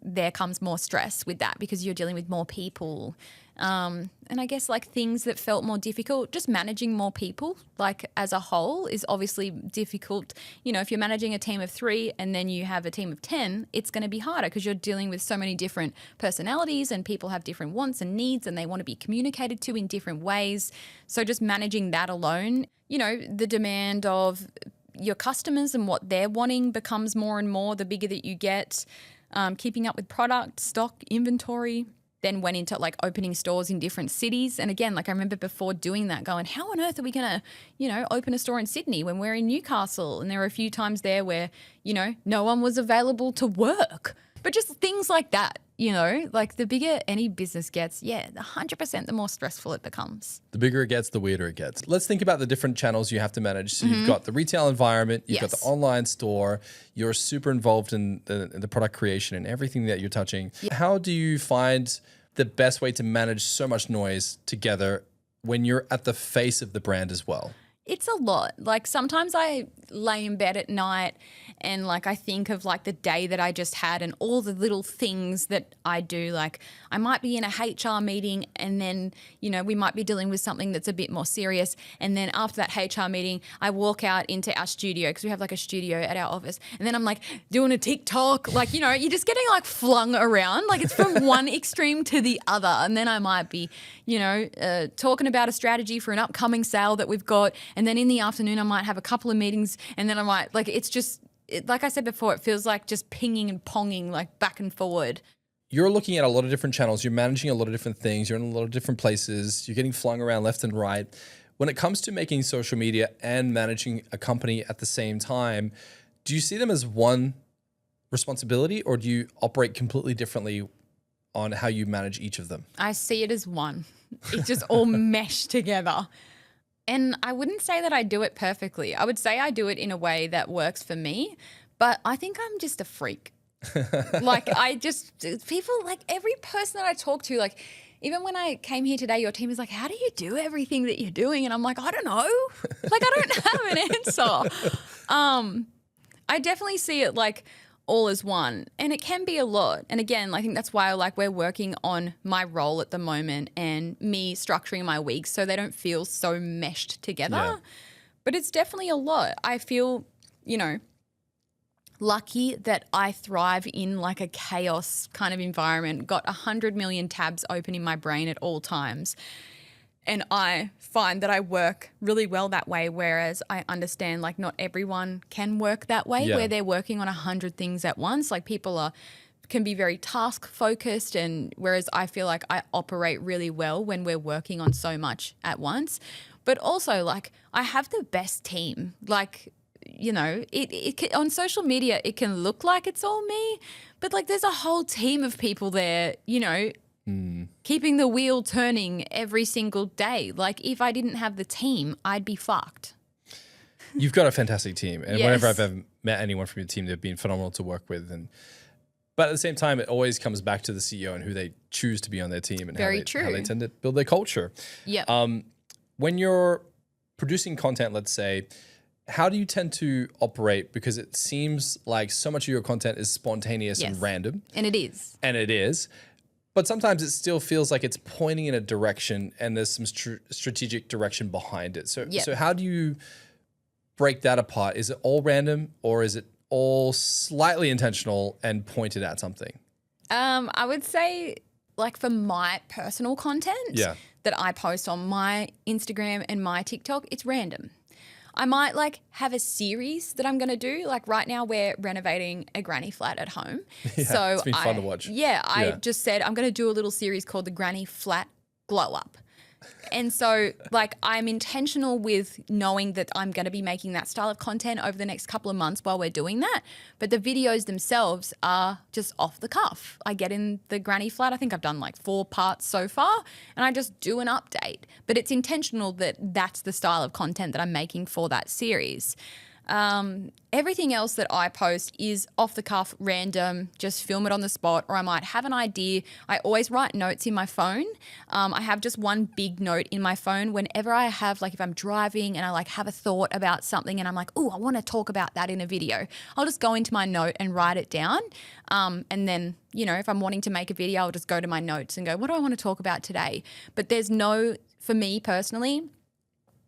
there comes more stress with that because you're dealing with more people. And I guess like things that felt more difficult, just managing more people like as a whole is obviously difficult. You know, if you're managing a team of 3 and then you have a team of 10, it's going to be harder because you're dealing with so many different personalities and people have different wants and needs and they want to be communicated to in different ways. So just managing that alone, you know, the demand of your customers and what they're wanting becomes more and more the bigger that you get. Keeping up with product, stock, inventory. Then went into like opening stores in different cities. And again, like I remember before doing that going, how on earth are we going to, you know, open a store in Sydney when we're in Newcastle? And there were a few times there where, you know, no one was available to work. But just things like that, you know, like the bigger any business gets, 100% the more stressful it becomes. The bigger it gets, the weirder it gets. Let's think about the different channels you have to manage. So you've got the retail environment, you've got the online store, you're super involved in the product creation and everything that you're touching. Yeah. How do you find the best way to manage so much noise together when you're at the face of the brand as well? It's a lot. Like sometimes I lay in bed at night and like I think of like the day that I just had and all the little things that I do. Like I might be in a HR meeting and then, you know, we might be dealing with something that's a bit more serious. And then after that HR meeting, I walk out into our studio because we have like a studio at our office. And then I'm like doing a TikTok, like, you know, you're just getting like flung around. Like it's from one extreme to the other. And then I might be, you know, talking about a strategy for an upcoming sale that we've got. And then in the afternoon, I might have a couple of meetings and then I might, like, it's just, like I said before, it feels like just pinging and ponging, like back and forward. You're looking at a lot of different channels. You're managing a lot of different things. You're in a lot of different places. You're getting flung around left and right. When it comes to making social media and managing a company at the same time, do you see them as one responsibility or do you operate completely differently on how you manage each of them? I see it as one. It's just all meshed together. And I wouldn't say that I do it perfectly. I would say I do it in a way that works for me, but I think I'm just a freak. Like people, like every person that I talk to, like even when I came here today, your team is like, how do you do everything that you're doing? And I'm like, I don't know. Like I don't have an answer. I definitely see it like all as one, and it can be a lot. And again, I think that's why like we're working on my role at the moment and me structuring my weeks so they don't feel so meshed together. Yeah. But it's definitely a lot. I feel, lucky that I thrive in like a chaos kind of environment, got 100 million tabs open in my brain at all times. And I find that I work really well that way, whereas I understand like not everyone can work that way, where they're working on 100 things at once. Like people can be very task focused, and whereas I feel like I operate really well when we're working on so much at once. But also like I have the best team. Like, it can, on social media, it can look like it's all me, but like there's a whole team of people there, keeping the wheel turning every single day. Like if I didn't have the team, I'd be fucked. You've got a fantastic team. And Yes. whenever I've ever met anyone from your team, they've been phenomenal to work with. But at the same time, it always comes back to the CEO and who they choose to be on their team and how they tend to build their culture. Yeah. When you're producing content, let's say, how do you tend to operate? Because it seems like so much of your content is spontaneous and random. And it is. And it is. But sometimes it still feels like it's pointing in a direction and there's some strategic direction behind it. So how do you break that apart? Is it all random or is it all slightly intentional and pointed at something? I would say like for my personal content that I post on my Instagram and my TikTok, it's random. I might like have a series that I'm going to do. Like right now we're renovating a granny flat at home. So it's been fun to watch. I just said I'm going to do a little series called the Granny Flat Glow Up. And so like I'm intentional with knowing that I'm going to be making that style of content over the next couple of months while we're doing that. But the videos themselves are just off the cuff. I get in the granny flat. I think I've done like 4 parts so far, and I just do an update. But it's intentional that that's the style of content that I'm making for that series. Everything else that I post is off the cuff, random, just film it on the spot, or I might have an idea. I always write notes in my phone. I have just one big note in my phone whenever I have, like if I'm driving and I like have a thought about something and I'm like, oh, I want to talk about that in a video. I'll just go into my note and write it down. And then, if I'm wanting to make a video, I'll just go to my notes and go, what do I want to talk about today? But for me personally,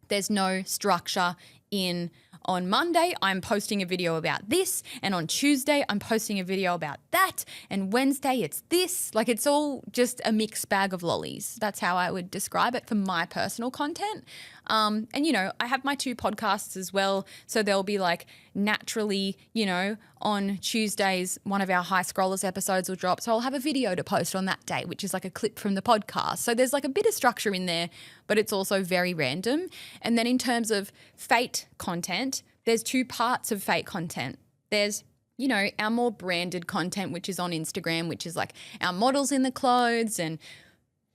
there's no structure in on Monday, I'm posting a video about this, and on Tuesday, I'm posting a video about that, and Wednesday, it's this. Like, it's all just a mixed bag of lollies. That's how I would describe it for my personal content. And, I have my 2 podcasts as well, so they'll be like naturally, on Tuesdays, one of our High Scrollers episodes will drop, so I'll have a video to post on that day, which is like a clip from the podcast. So there's like a bit of structure in there, but it's also very random. And then in terms of Fayt content, there's 2 parts of Fayt content. There's, our more branded content, which is on Instagram, which is like our models in the clothes and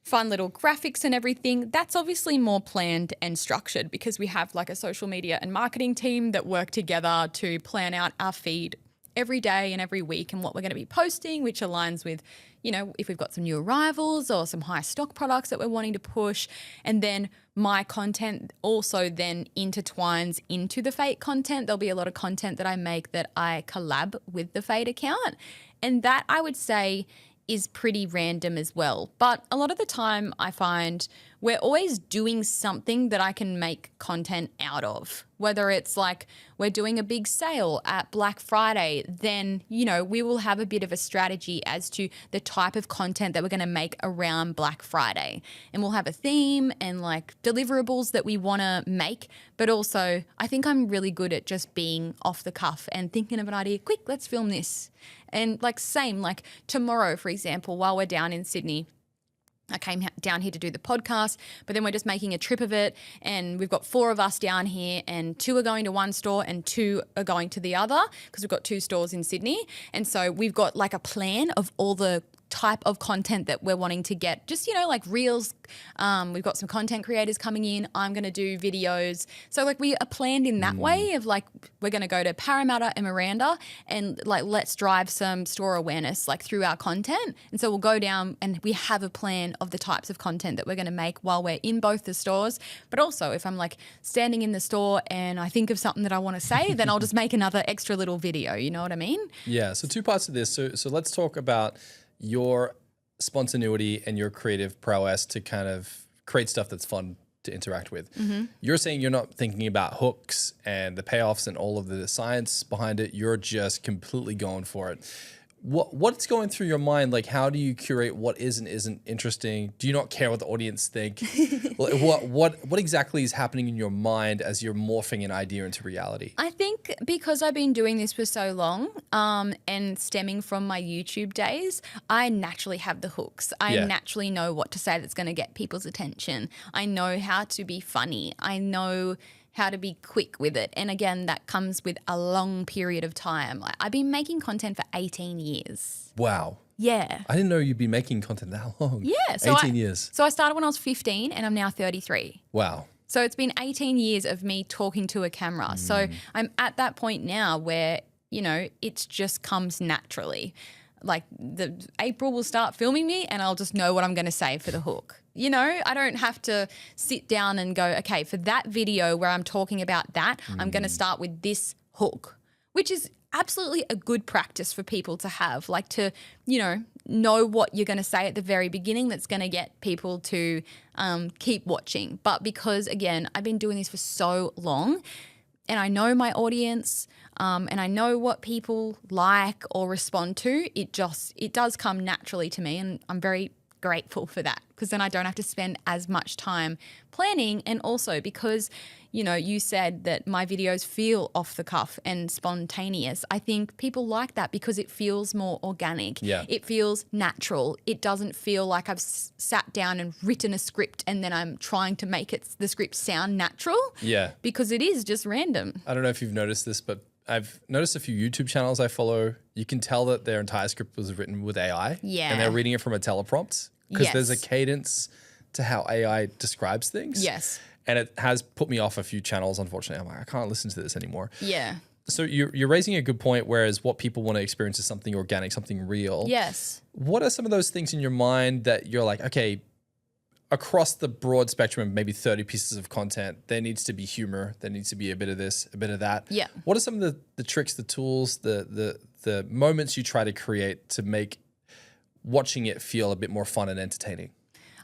fun little graphics and everything. That's obviously more planned and structured because we have like a social media and marketing team that work together to plan out our feed every day and every week and what we're going to be posting, which aligns with, if we've got some new arrivals or some high stock products that we're wanting to push. And then my content also then intertwines into the Fayt content. There'll be a lot of content that I make that I collab with the Fayt account. And that I would say is pretty random as well. But a lot of the time I find we're always doing something that I can make content out of. Whether it's like we're doing a big sale at Black Friday, then, we will have a bit of a strategy as to the type of content that we're going to make around Black Friday. And we'll have a theme and like deliverables that we want to make. But also I think I'm really good at just being off the cuff and thinking of an idea, quick, let's film this. And like tomorrow, for example, while we're down in Sydney, I came down here to do the podcast, but then we're just making a trip of it, and we've got 4 of us down here, and 2 are going to one store and 2 are going to the other because we've got 2 stores in Sydney. And so we've got like a plan of all the type of content that we're wanting to get. Just, like reels. We've got some content creators coming in. I'm going to do videos. So like we are planned in that way of like, we're going to go to Parramatta and Miranda and like, let's drive some store awareness like through our content. And so we'll go down and we have a plan of the types of content that we're going to make while we're in both the stores. But also if I'm like standing in the store and I think of something that I want to say, then I'll just make another extra little video. You know what I mean? Yeah. So 2 parts of this. So let's talk about your spontaneity and your creative prowess to kind of create stuff that's fun to interact with. You're saying you're not thinking about hooks and the payoffs and all of the science behind it. You're just completely going for it. What's going through your mind? Like, how do you curate what is and isn't interesting? Do you not care what the audience think? What exactly is happening in your mind as you're morphing an idea into reality? I think because I've been doing this for so long and stemming from my YouTube days, I naturally have the hooks. I naturally know what to say that's going to get people's attention. I know how to be funny. I know how to be quick with it. And again, that comes with a long period of time. Like, I've been making content for 18 years. Wow. Yeah. I didn't know you'd been making content that long. Yeah. So 18 years. So I started when I was 15 and I'm now 33. Wow. So it's been 18 years of me talking to a camera. So I'm at that point now where, it just comes naturally. Like April will start filming me and I'll just know what I'm going to say for the hook. I don't have to sit down and go, okay, for that video where I'm talking about that, I'm going to start with this hook, which is absolutely a good practice for people to have, like to, know what you're going to say at the very beginning that's going to get people to keep watching. But because, again, I've been doing this for so long and I know my audience and I know what people like or respond to, it does come naturally to me, and I'm very grateful for that because then I don't have to spend as much time planning. And also because, you said that my videos feel off the cuff and spontaneous. I think people like that because it feels more organic. Yeah. It feels natural. It doesn't feel like I've sat down and written a script and then I'm trying to make the script sound natural. Yeah. Because it is just random. I don't know if you've noticed this, but I've noticed a few YouTube channels I follow. You can tell that their entire script was written with AI. Yeah. And they're reading it from a teleprompt because there's a Yes. cadence to how AI describes things. Yes. And it has put me off a few channels, unfortunately. I'm like, I can't listen to this anymore. Yeah. So you're raising a good point, whereas what people want to experience is something organic, something real. Yes. What are some of those things in your mind that you're like, okay, across the broad spectrum of maybe 30 pieces of content, there needs to be humor, there needs to be a bit of this, a bit of that. Yeah. What are some of the tricks, the tools, the moments you try to create to make watching it feel a bit more fun and entertaining?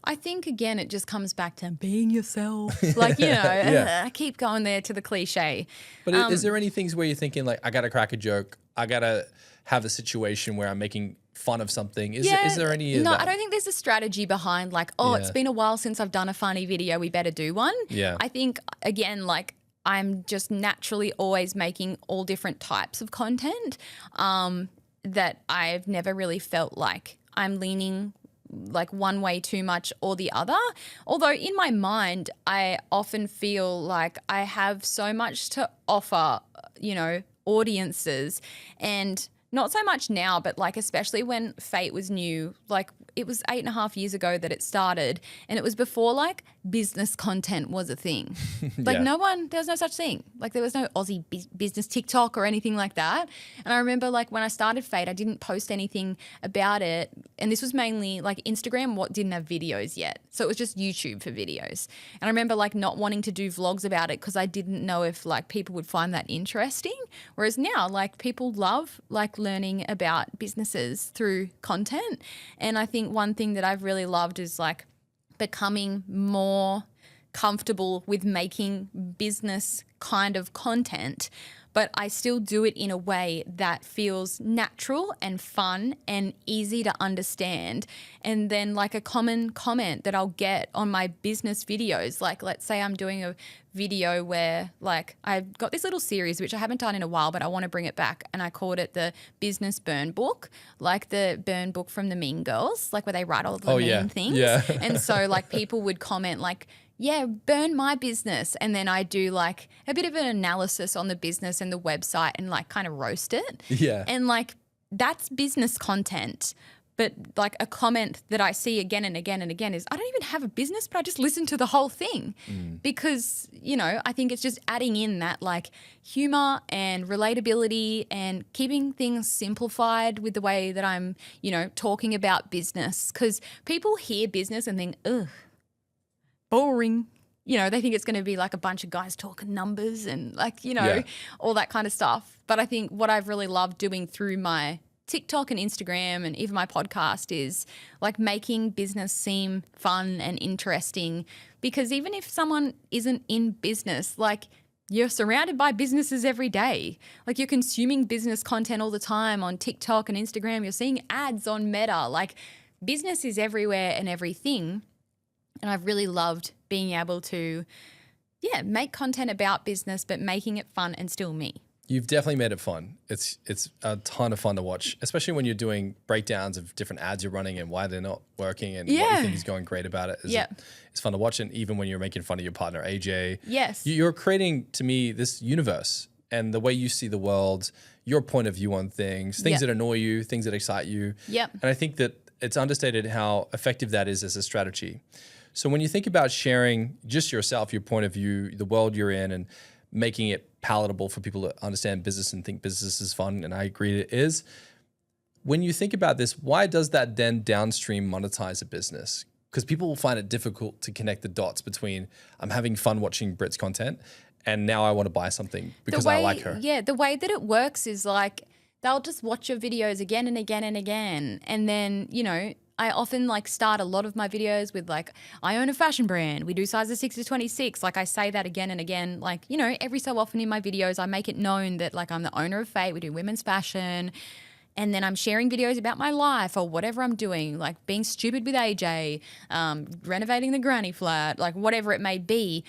I think, again, it just comes back to being yourself. Like, I keep going there to the cliche. But is there any things where you're thinking like, I got to crack a joke, I got to have a situation where I'm making fun of something? Is there any of No, that? I don't think there's a strategy behind like, it's been a while since I've done a funny video, we better do one. Yeah. I think, again, like I'm just naturally always making all different types of content that I've never really felt like I'm leaning like one way too much or the other. Although in my mind, I often feel like I have so much to offer, audiences, and not so much now, but like especially when Fayt was new, like it was 8.5 years ago that it started, and it was before like business content was a thing. Like there was no such thing. Like there was no Aussie business TikTok or anything like that. And I remember like when I started Fayt, I didn't post anything about it. And this was mainly like Instagram, didn't have videos yet. So it was just YouTube for videos. And I remember like not wanting to do vlogs about it because I didn't know if like people would find that interesting. Whereas now like people love like learning about businesses through content. And I think one thing that I've really loved is like becoming more comfortable with making business kind of content, but I still do it in a way that feels natural and fun and easy to understand. And then like a common comment that I'll get on my business videos, like let's say I'm doing a video where like I've got this little series, which I haven't done in a while, but I want to bring it back. And I called it the Business Burn Book, like the burn book from the Mean Girls, like where they write all the mean things. Yeah. And so like people would comment like, yeah, burn my business. And then I do like a bit of an analysis on the business and the website and like kind of roast it. Yeah. And like that's business content. But like a comment that I see again and again and again is, I don't even have a business, but I just listen to the whole thing because, you know, I think it's just adding in that like humor and relatability and keeping things simplified with the way that I'm, you know, talking about business, because people hear business and think, ugh, boring. You know, they think it's going to be like a bunch of guys talking numbers and like, you know, all that kind of stuff. But I think what I've really loved doing through my TikTok and Instagram and even my podcast is like making business seem fun and interesting, because even if someone isn't in business, like you're surrounded by businesses every day. Like you're consuming business content all the time on TikTok and Instagram. You're seeing ads on Meta. Like business is everywhere and everything. And I've really loved being able to, make content about business, but making it fun and still me. You've definitely made it fun. It's a ton of fun to watch, especially when you're doing breakdowns of different ads you're running and why they're not working and what you think is going great about it. It's fun to watch. And even when you're making fun of your partner, AJ, you're creating, to me, this universe and the way you see the world, your point of view on things that annoy you, things that excite you. And I think that it's understated how effective that is as a strategy. So when you think about sharing just yourself, your point of view, the world you're in, and making it palatable for people to understand business and think business is fun, and I agree it is. When you think about this, why does that then downstream monetize a business? Because people will find it difficult to connect the dots between I'm having fun watching Britt's content and now I want to buy something because I like her. Yeah, the way that it works is like they'll just watch your videos again and again and again. And then, you know, I often like start a lot of my videos with like, I own a fashion brand. We do sizes 6 to 26. Like I say that again and again, like, you know, every so often in my videos, I make it known that like I'm the owner of Fayt. We do women's fashion. And then I'm sharing videos about my life or whatever I'm doing, like being stupid with AJ, renovating the granny flat, like whatever it may be.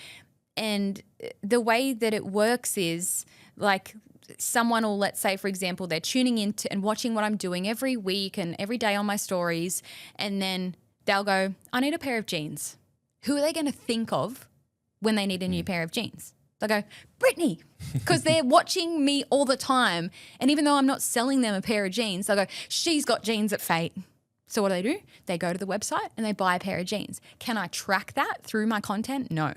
And the way that it works is like, someone will, let's say, for example, they're tuning in and watching what I'm doing every week and every day on my stories, and then they'll go, I need a pair of jeans. Who are they going to think of when they need a new pair of jeans? They'll go, Brittney, because they're watching me all the time. And even though I'm not selling them a pair of jeans, they'll go, she's got jeans at Fayt. So what do? They go to the website and they buy a pair of jeans. Can I track that through my content? No.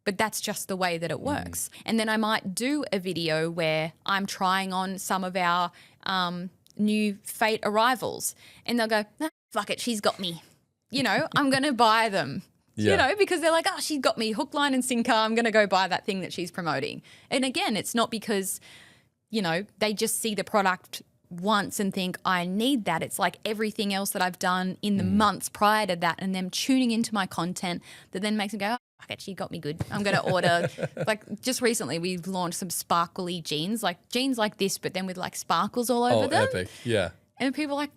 But that's just the way that it works. And then I might do a video where I'm trying on some of our new Fayt arrivals. And they'll go, nah, fuck it, she's got me. You know, I'm going to buy them. You know, because they're like, oh, she's got me hook, line and sinker. I'm going to go buy that thing that she's promoting. And again, it's not because, you know, they just see the product once and think, I need that. It's like everything else that I've done in the months prior to that and them tuning into my content that then makes them go, okay, she got me good. I'm going to order. Like just recently we've launched some sparkly jeans like this, but then with like sparkles all over them. Oh, epic. Yeah. And people are like,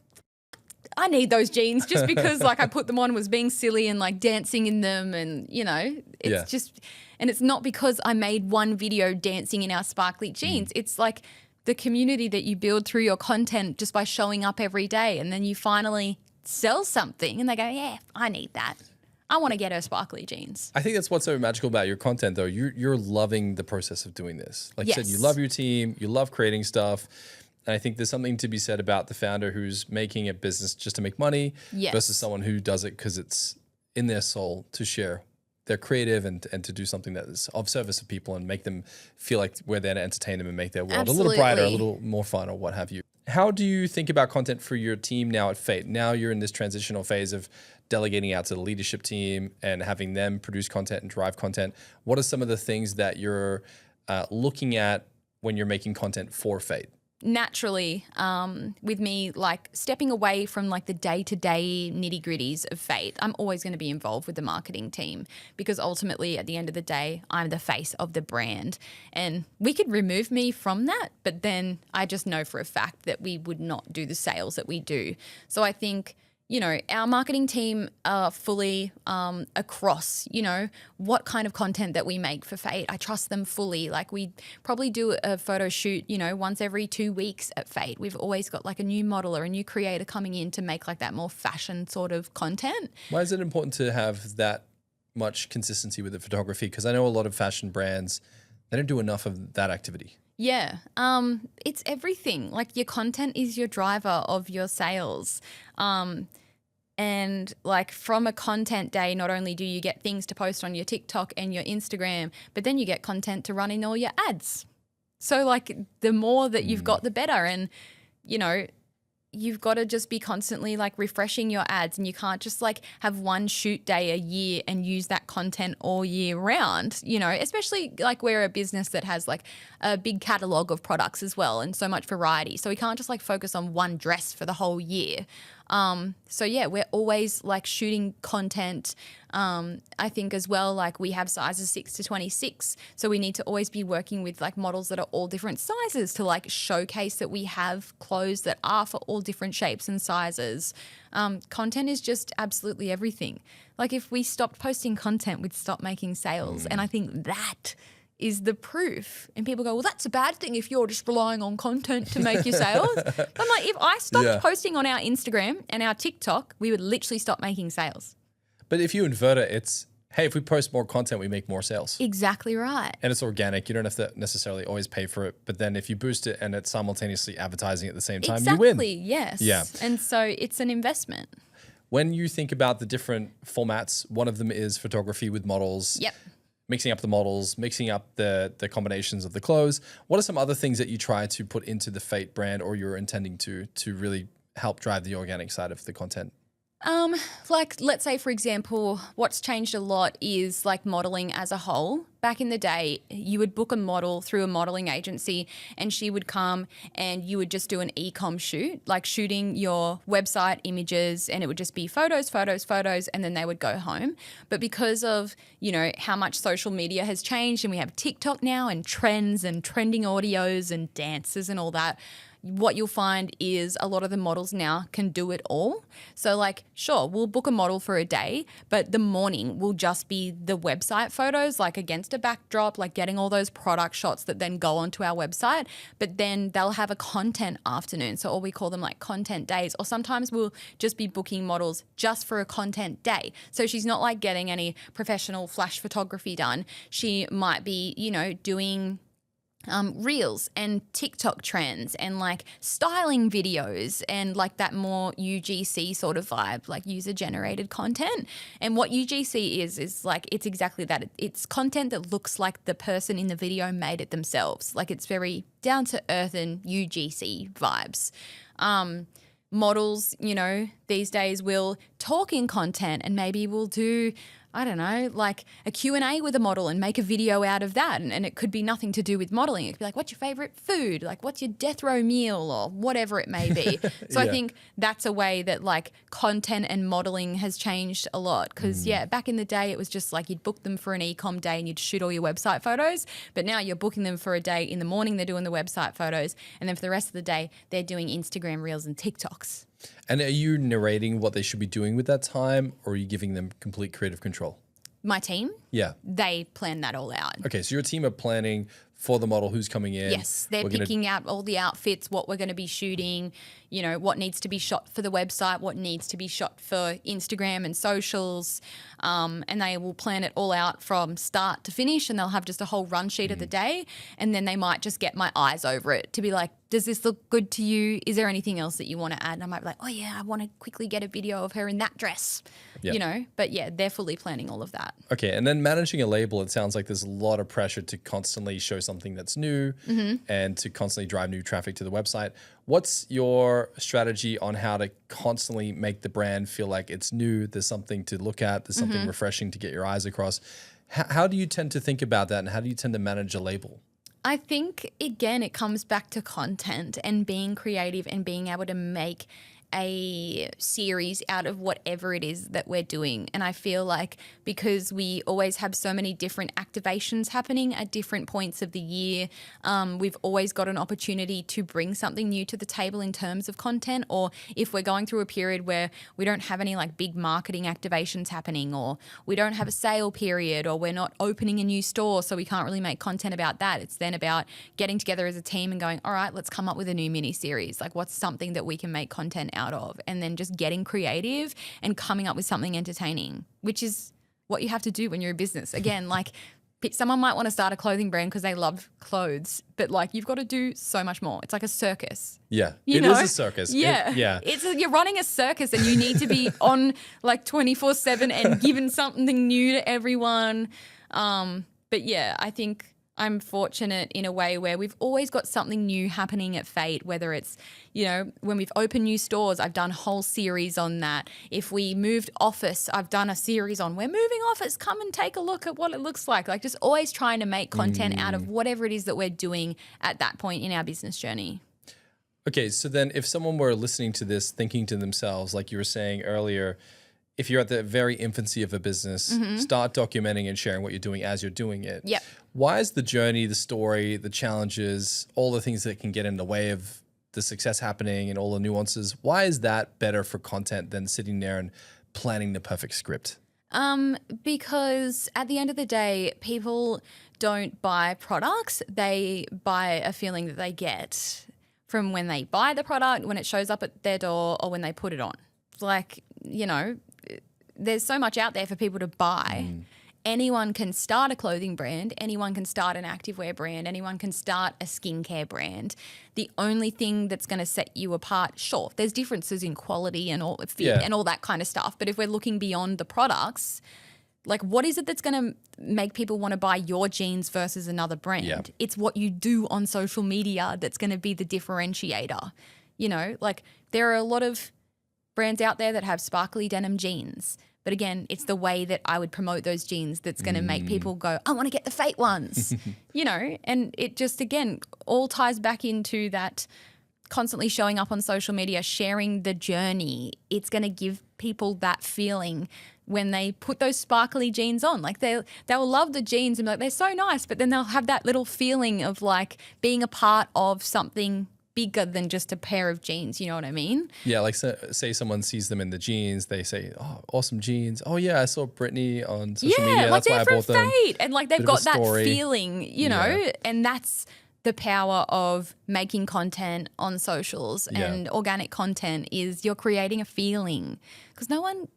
I need those jeans just because like I put them on, was being silly and like dancing in them, and you know, it's just, and it's not because I made one video dancing in our sparkly jeans. It's like the community that you build through your content just by showing up every day, and then you finally sell something and they go, yeah, I need that. I want to get her sparkly jeans. I think that's what's so magical about your content, though. You're loving the process of doing this. Like you said, you love your team, you love creating stuff. And I think there's something to be said about the founder who's making a business just to make money versus someone who does it because it's in their soul to share. They're creative and to do something that is of service to people and make them feel like we're there to entertain them and make their world a little brighter, a little more fun, or what have you. How do you think about content for your team now at Fayt? Now you're in this transitional phase of delegating out to the leadership team and having them produce content and drive content. What are some of the things that you're looking at when you're making content for Fayt? Naturally, with me like stepping away from like the day-to-day nitty-gritties of Fayt, I'm always going to be involved with the marketing team because ultimately at the end of the day, I'm the face of the brand. And we could remove me from that, but then I just know for a fact that we would not do the sales that we do. So I think, you know, our marketing team are fully across, you know, what kind of content that we make for Fayt. I trust them fully. Like we probably do a photo shoot, you know, once every 2 weeks at Fayt. We've always got like a new model or a new creator coming in to make like that more fashion sort of content. Why is it important to have that much consistency with the photography? Because I know a lot of fashion brands, they don't do enough of that activity. Yeah. It's everything. Like your content is your driver of your sales. And like from a content day, not only do you get things to post on your TikTok and your Instagram, but then you get content to run in all your ads. So like the more that you've got, the better. And, you know, you've got to just be constantly like refreshing your ads, and you can't just like have one shoot day a year and use that content all year round, you know, especially like we're a business that has like a big catalog of products as well and so much variety. So we can't just like focus on one dress for the whole year. So yeah, we're always like shooting content. I think as well, like we have sizes 6 to 26. So we need to always be working with like models that are all different sizes to like showcase that we have clothes that are for all different shapes and sizes. Content is just absolutely everything. Like if we stopped posting content, we'd stop making sales. And I think that is the proof. And people go, well, that's a bad thing if you're just relying on content to make your sales. I'm like, if I stopped posting on our Instagram and our TikTok, we would literally stop making sales. But if you invert it, it's, hey, if we post more content, we make more sales. Exactly right. And it's organic. You don't have to necessarily always pay for it. But then if you boost it and it's simultaneously advertising at the same time, you win. Exactly, yes. Yeah. And so it's an investment. When you think about the different formats, one of them is photography with models. Yep. Mixing up the models, mixing up the combinations of the clothes. What are some other things that you try to put into the Fayt brand, or you're intending to really help drive the organic side of the content? Like let's say, for example, what's changed a lot is like modeling as a whole. Back in the day, you would book a model through a modeling agency and she would come and you would just do an e-com shoot, like shooting your website images, and it would just be photos, and then they would go home. But because of, you know, how much social media has changed, and we have TikTok now and trends and trending audios and dances and all that, what you'll find is a lot of the models now can do it all. So like, sure, we'll book a model for a day, but the morning will just be the website photos, like against a backdrop, like getting all those product shots that then go onto our website. But then they'll have a content afternoon. So, or we call them like content days, or sometimes we'll just be booking models just for a content day. So she's not like getting any professional flash photography done. She might be, you know, doing reels and TikTok trends and like styling videos and like that more UGC sort of vibe, like user generated content. And what UGC is like, it's exactly that. It's content that looks like the person in the video made it themselves. Like it's very down to earth and UGC vibes. Models, you know, these days will talk in content, and maybe we'll do, I don't know, like a Q&A with a model and make a video out of that. And it could be nothing to do with modeling. It could be like, what's your favorite food? Like, what's your death row meal, or whatever it may be. So I think that's a way that like content and modeling has changed a lot. Because back in the day, it was just like you'd book them for an e-com day and you'd shoot all your website photos. But now you're booking them for a day. In the morning, they're doing the website photos. And then for the rest of the day, they're doing Instagram reels and TikToks. And are you narrating what they should be doing with that time, or are you giving them complete creative control? My team, Yeah. they plan that all out. Okay, so your team are planning for the model who's coming in. Yes, they're picking out all the outfits, what we're going to be shooting, you know, what needs to be shot for the website, what needs to be shot for Instagram and socials, and they will plan it all out from start to finish, and they'll have just a whole run sheet of the day, and then they might just get my eyes over it to be like, does this look good to you? Is there anything else that you want to add? And I might be like, oh yeah, I want to quickly get a video of her in that dress, you know, but yeah, they're fully planning all of that. Okay, and then managing a label, it sounds like there's a lot of pressure to constantly show something that's new and to constantly drive new traffic to the website. What's your strategy on how to constantly make the brand feel like it's new, there's something to look at, there's something refreshing to get your eyes across? How do you tend to think about that, and how do you tend to manage a label? I think, again, it comes back to content and being creative and being able to make a series out of whatever it is that we're doing. And I feel like because we always have so many different activations happening at different points of the year, we've always got an opportunity to bring something new to the table in terms of content. Or if we're going through a period where we don't have any like big marketing activations happening, or we don't have a sale period, or we're not opening a new store, so we can't really make content about that. It's then about getting together as a team and going, all right, let's come up with a new mini series. Like, what's something that we can make content out of? And then just getting creative and coming up with something entertaining, which is what you have to do when you're a business. Again, like Someone might want to start a clothing brand because they love clothes, but like you've got to do so much more. It's like a circus. Yeah, You it know? is a circus. Yeah. You're running a circus and you need to be on like 24/7 and giving something new to everyone. But yeah, I think I'm fortunate in a way where we've always got something new happening at Fayt, whether it's, when we've opened new stores, I've done a whole series on that. If we moved office, I've done a series on we're moving office, come and take a look at what it looks like. Like just always trying to make content out of whatever it is that we're doing at that point in our business journey. Okay, so then if someone were listening to this, thinking to themselves, like you were saying earlier, if you're at the very infancy of a business, start documenting and sharing what you're doing as you're doing it. Yep. Why is the journey, the story, the challenges, all the things that can get in the way of the success happening and all the nuances, why is that better for content than sitting there and planning the perfect script? Because at the end of the day, people don't buy products. They buy a feeling that they get from when they buy the product, when it shows up at their door, or when they put it on. Like, there's so much out there for people to buy. Anyone can start a clothing brand. Anyone can start an activewear brand. Anyone can start a skincare brand. The only thing that's going to set you apart, sure, there's differences in quality and all fit and all that kind of stuff. But if we're looking beyond the products, like what is it that's going to make people want to buy your jeans versus another brand? Yeah. It's what you do on social media that's going to be the differentiator. Like there are a lot of brands out there that have sparkly denim jeans. But again, it's the way that I would promote those jeans that's going to make people go, I want to get the Fayt ones, and it just, again, all ties back into that constantly showing up on social media, sharing the journey. It's going to give people that feeling when they put those sparkly jeans on. Like they'll love the jeans and be like, they're so nice, but then they'll have that little feeling of like being a part of something bigger than just a pair of jeans, you know what I mean? Yeah, like say someone sees them in the jeans, they say, oh, awesome jeans. Oh yeah, I saw Brittney on social media. Like That's why I bought them. Fayt. And like they've Bit of got a that story. feeling, and that's the power of making content on socials and organic content is you're creating a feeling because no one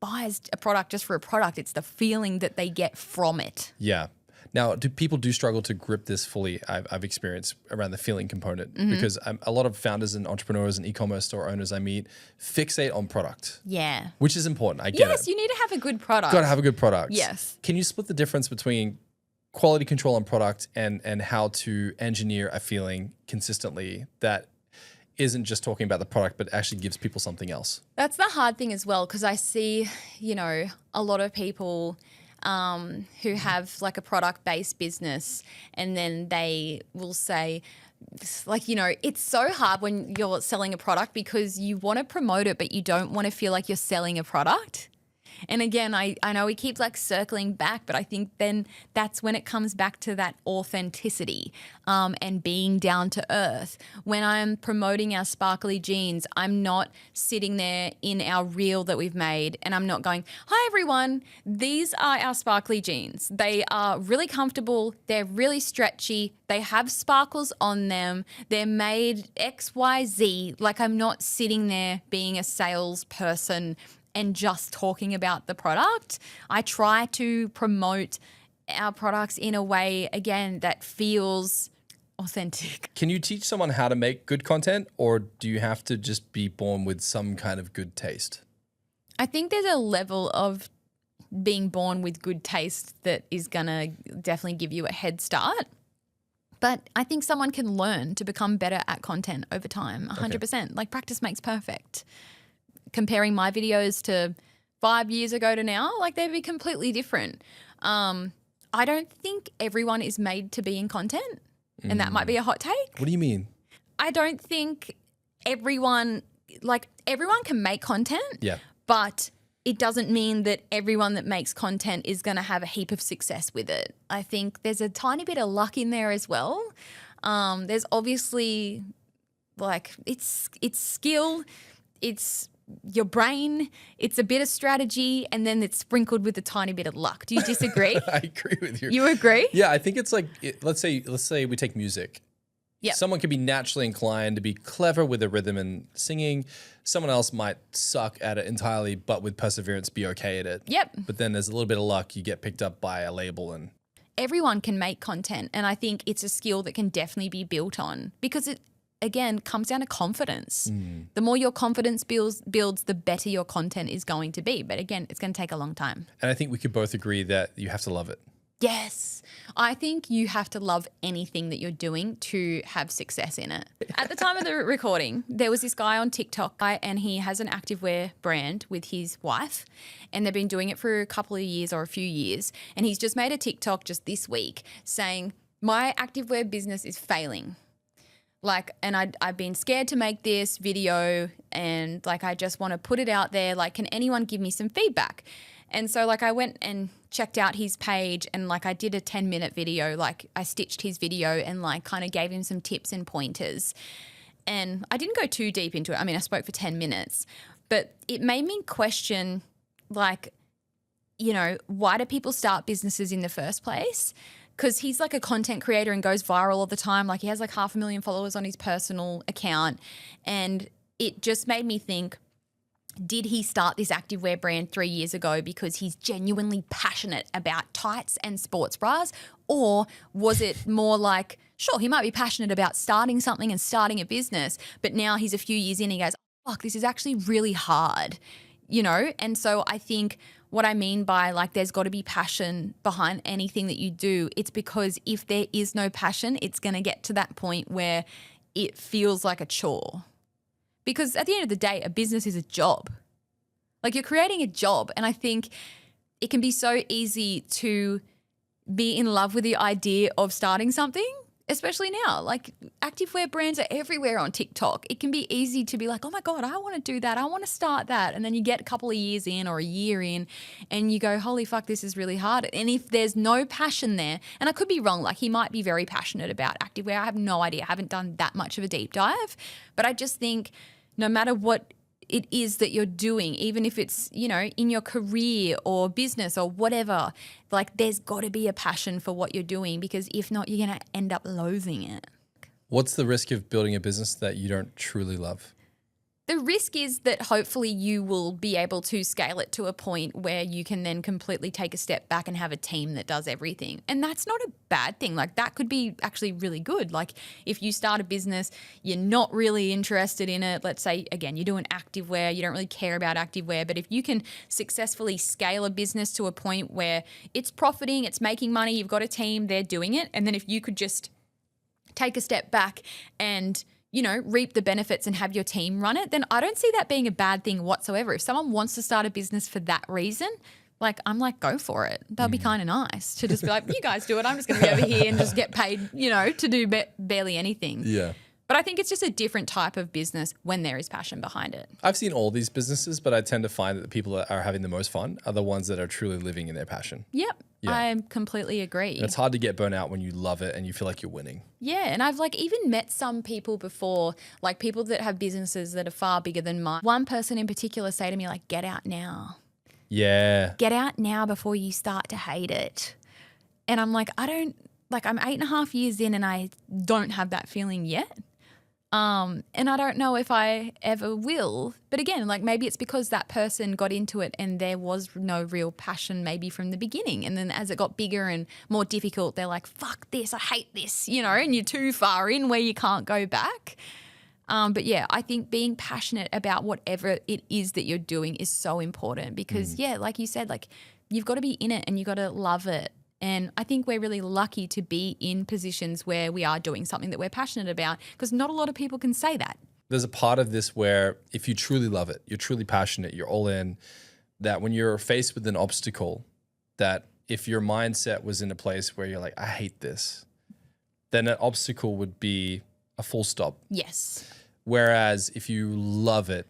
buys a product just for a product. It's the feeling that they get from it. Yeah. Now, do people struggle to grip this fully? I've experienced around the feeling component because a lot of founders and entrepreneurs and e-commerce store owners I meet fixate on product. Yeah. Which is important. I get it. Yes, you need to have a good product. Got to have a good product. Yes. Can you split the difference between quality control on product and how to engineer a feeling consistently that isn't just talking about the product but actually gives people something else? That's the hard thing as well because I see, a lot of people who have like a product-based business and then they will say, like, it's so hard when you're selling a product because you want to promote it but you don't want to feel like you're selling a product. And again, I know we keep like circling back, but I think then that's when it comes back to that authenticity and being down to earth. When I'm promoting our sparkly jeans, I'm not sitting there in our reel that we've made and I'm not going, hi everyone, these are our sparkly jeans. They are really comfortable. They're really stretchy. They have sparkles on them. They're made XYZ. Like I'm not sitting there being a salesperson and just talking about the product. I try to promote our products in a way, again, that feels authentic. Can you teach someone how to make good content or do you have to just be born with some kind of good taste? I think there's a level of being born with good taste that is going to definitely give you a head start. But I think someone can learn to become better at content over time, 100%. Okay. Like practice makes perfect. Comparing my videos to 5 years ago to now, like they'd be completely different. I don't think everyone is made to be in content, and that might be a hot take. What do you mean? I don't think everyone can make content, but it doesn't mean that everyone that makes content is going to have a heap of success with it. I think there's a tiny bit of luck in there as well. There's obviously like it's skill, it's your brain, it's a bit of strategy, and then it's sprinkled with a tiny bit of luck. Do you disagree? I agree with you. You agree? Yeah, I think it's like, let's say we take music. Yeah. Someone can be naturally inclined to be clever with the rhythm and singing. Someone else might suck at it entirely, but with perseverance be okay at it. Yep. But then there's a little bit of luck. You get picked up by a label and everyone can make content. And I think it's a skill that can definitely be built on because it, again, comes down to confidence. The more your confidence builds, the better your content is going to be. But again, it's going to take a long time. And I think we could both agree that you have to love it. Yes. I think you have to love anything that you're doing to have success in it. At the time of the recording, there was this guy on TikTok and he has an activewear brand with his wife and they've been doing it for a couple of years or a few years. And he's just made a TikTok just this week saying, my activewear business is failing. Like, and I've been scared to make this video and like, I just want to put it out there. Like, can anyone give me some feedback? And so like I went and checked out his page and like I did a 10-minute video, like I stitched his video and like kind of gave him some tips and pointers. And I didn't go too deep into it. I mean, I spoke for 10 minutes, but it made me question like, you know, why do people start businesses in the first place? Because he's like a content creator and goes viral all the time. Like he has like 500,000 followers on his personal account. And it just made me think, did he start this activewear brand 3 years ago because he's genuinely passionate about tights and sports bras? Or was it more like, sure, he might be passionate about starting something and starting a business, but now he's a few years in and he goes, fuck, this is actually really hard, you know? And so I think what I mean by like there's got to be passion behind anything that you do, it's because if there is no passion, it's going to get to that point where it feels like a chore. Because at the end of the day, a business is a job. Like you're creating a job. And I think it can be so easy to be in love with the idea of starting something, especially now. Like activewear brands are everywhere on TikTok. It can be easy to be like, oh my God, I want to do that. I want to start that. And then you get a couple of years in or a year in and you go, holy fuck, this is really hard. And if there's no passion there, and I could be wrong, like he might be very passionate about activewear. I have no idea. I haven't done that much of a deep dive. But I just think no matter what it is that you're doing, even if it's, you know, in your career or business or whatever, like there's got to be a passion for what you're doing because if not, you're going to end up loathing it. What's the risk of building a business that you don't truly love? The risk is that hopefully you will be able to scale it to a point where you can then completely take a step back and have a team that does everything. And that's not a bad thing. Like that could be actually really good. Like if you start a business, you're not really interested in it. Let's say, again, you're doing activewear, you don't really care about activewear, but if you can successfully scale a business to a point where it's profiting, it's making money, you've got a team, they're doing it. And then if you could just take a step back and you know, reap the benefits and have your team run it, then I don't see that being a bad thing whatsoever. If someone wants to start a business for that reason, like I'm like, go for it. That'd be kind of nice to just be like, you guys do it. I'm just going to be over here and just get paid, you know, to do barely anything. Yeah. But I think it's just a different type of business when there is passion behind it. I've seen all these businesses, but I tend to find that the people that are having the most fun are the ones that are truly living in their passion. Yep. Yeah. I completely agree. And it's hard to get burnt out when you love it and you feel like you're winning. Yeah, and I've like even met some people before, like people that have businesses that are far bigger than mine. One person in particular say to me like, get out now. Yeah. Get out now before you start to hate it. And I'm like, I'm 8.5 years in and I don't have that feeling yet. And I don't know if I ever will. But again, like maybe it's because that person got into it and there was no real passion maybe from the beginning. And then as it got bigger and more difficult, they're like, fuck this, I hate this, you know, and you're too far in where you can't go back. But yeah, I think being passionate about whatever it is that you're doing is so important because yeah, like you said, like you've got to be in it and you've got to love it. And I think we're really lucky to be in positions where we are doing something that we're passionate about because not a lot of people can say that. There's a part of this where if you truly love it, you're truly passionate, you're all in, that when you're faced with an obstacle, that if your mindset was in a place where you're like, I hate this, then that obstacle would be a full stop. Yes. Whereas if you love it,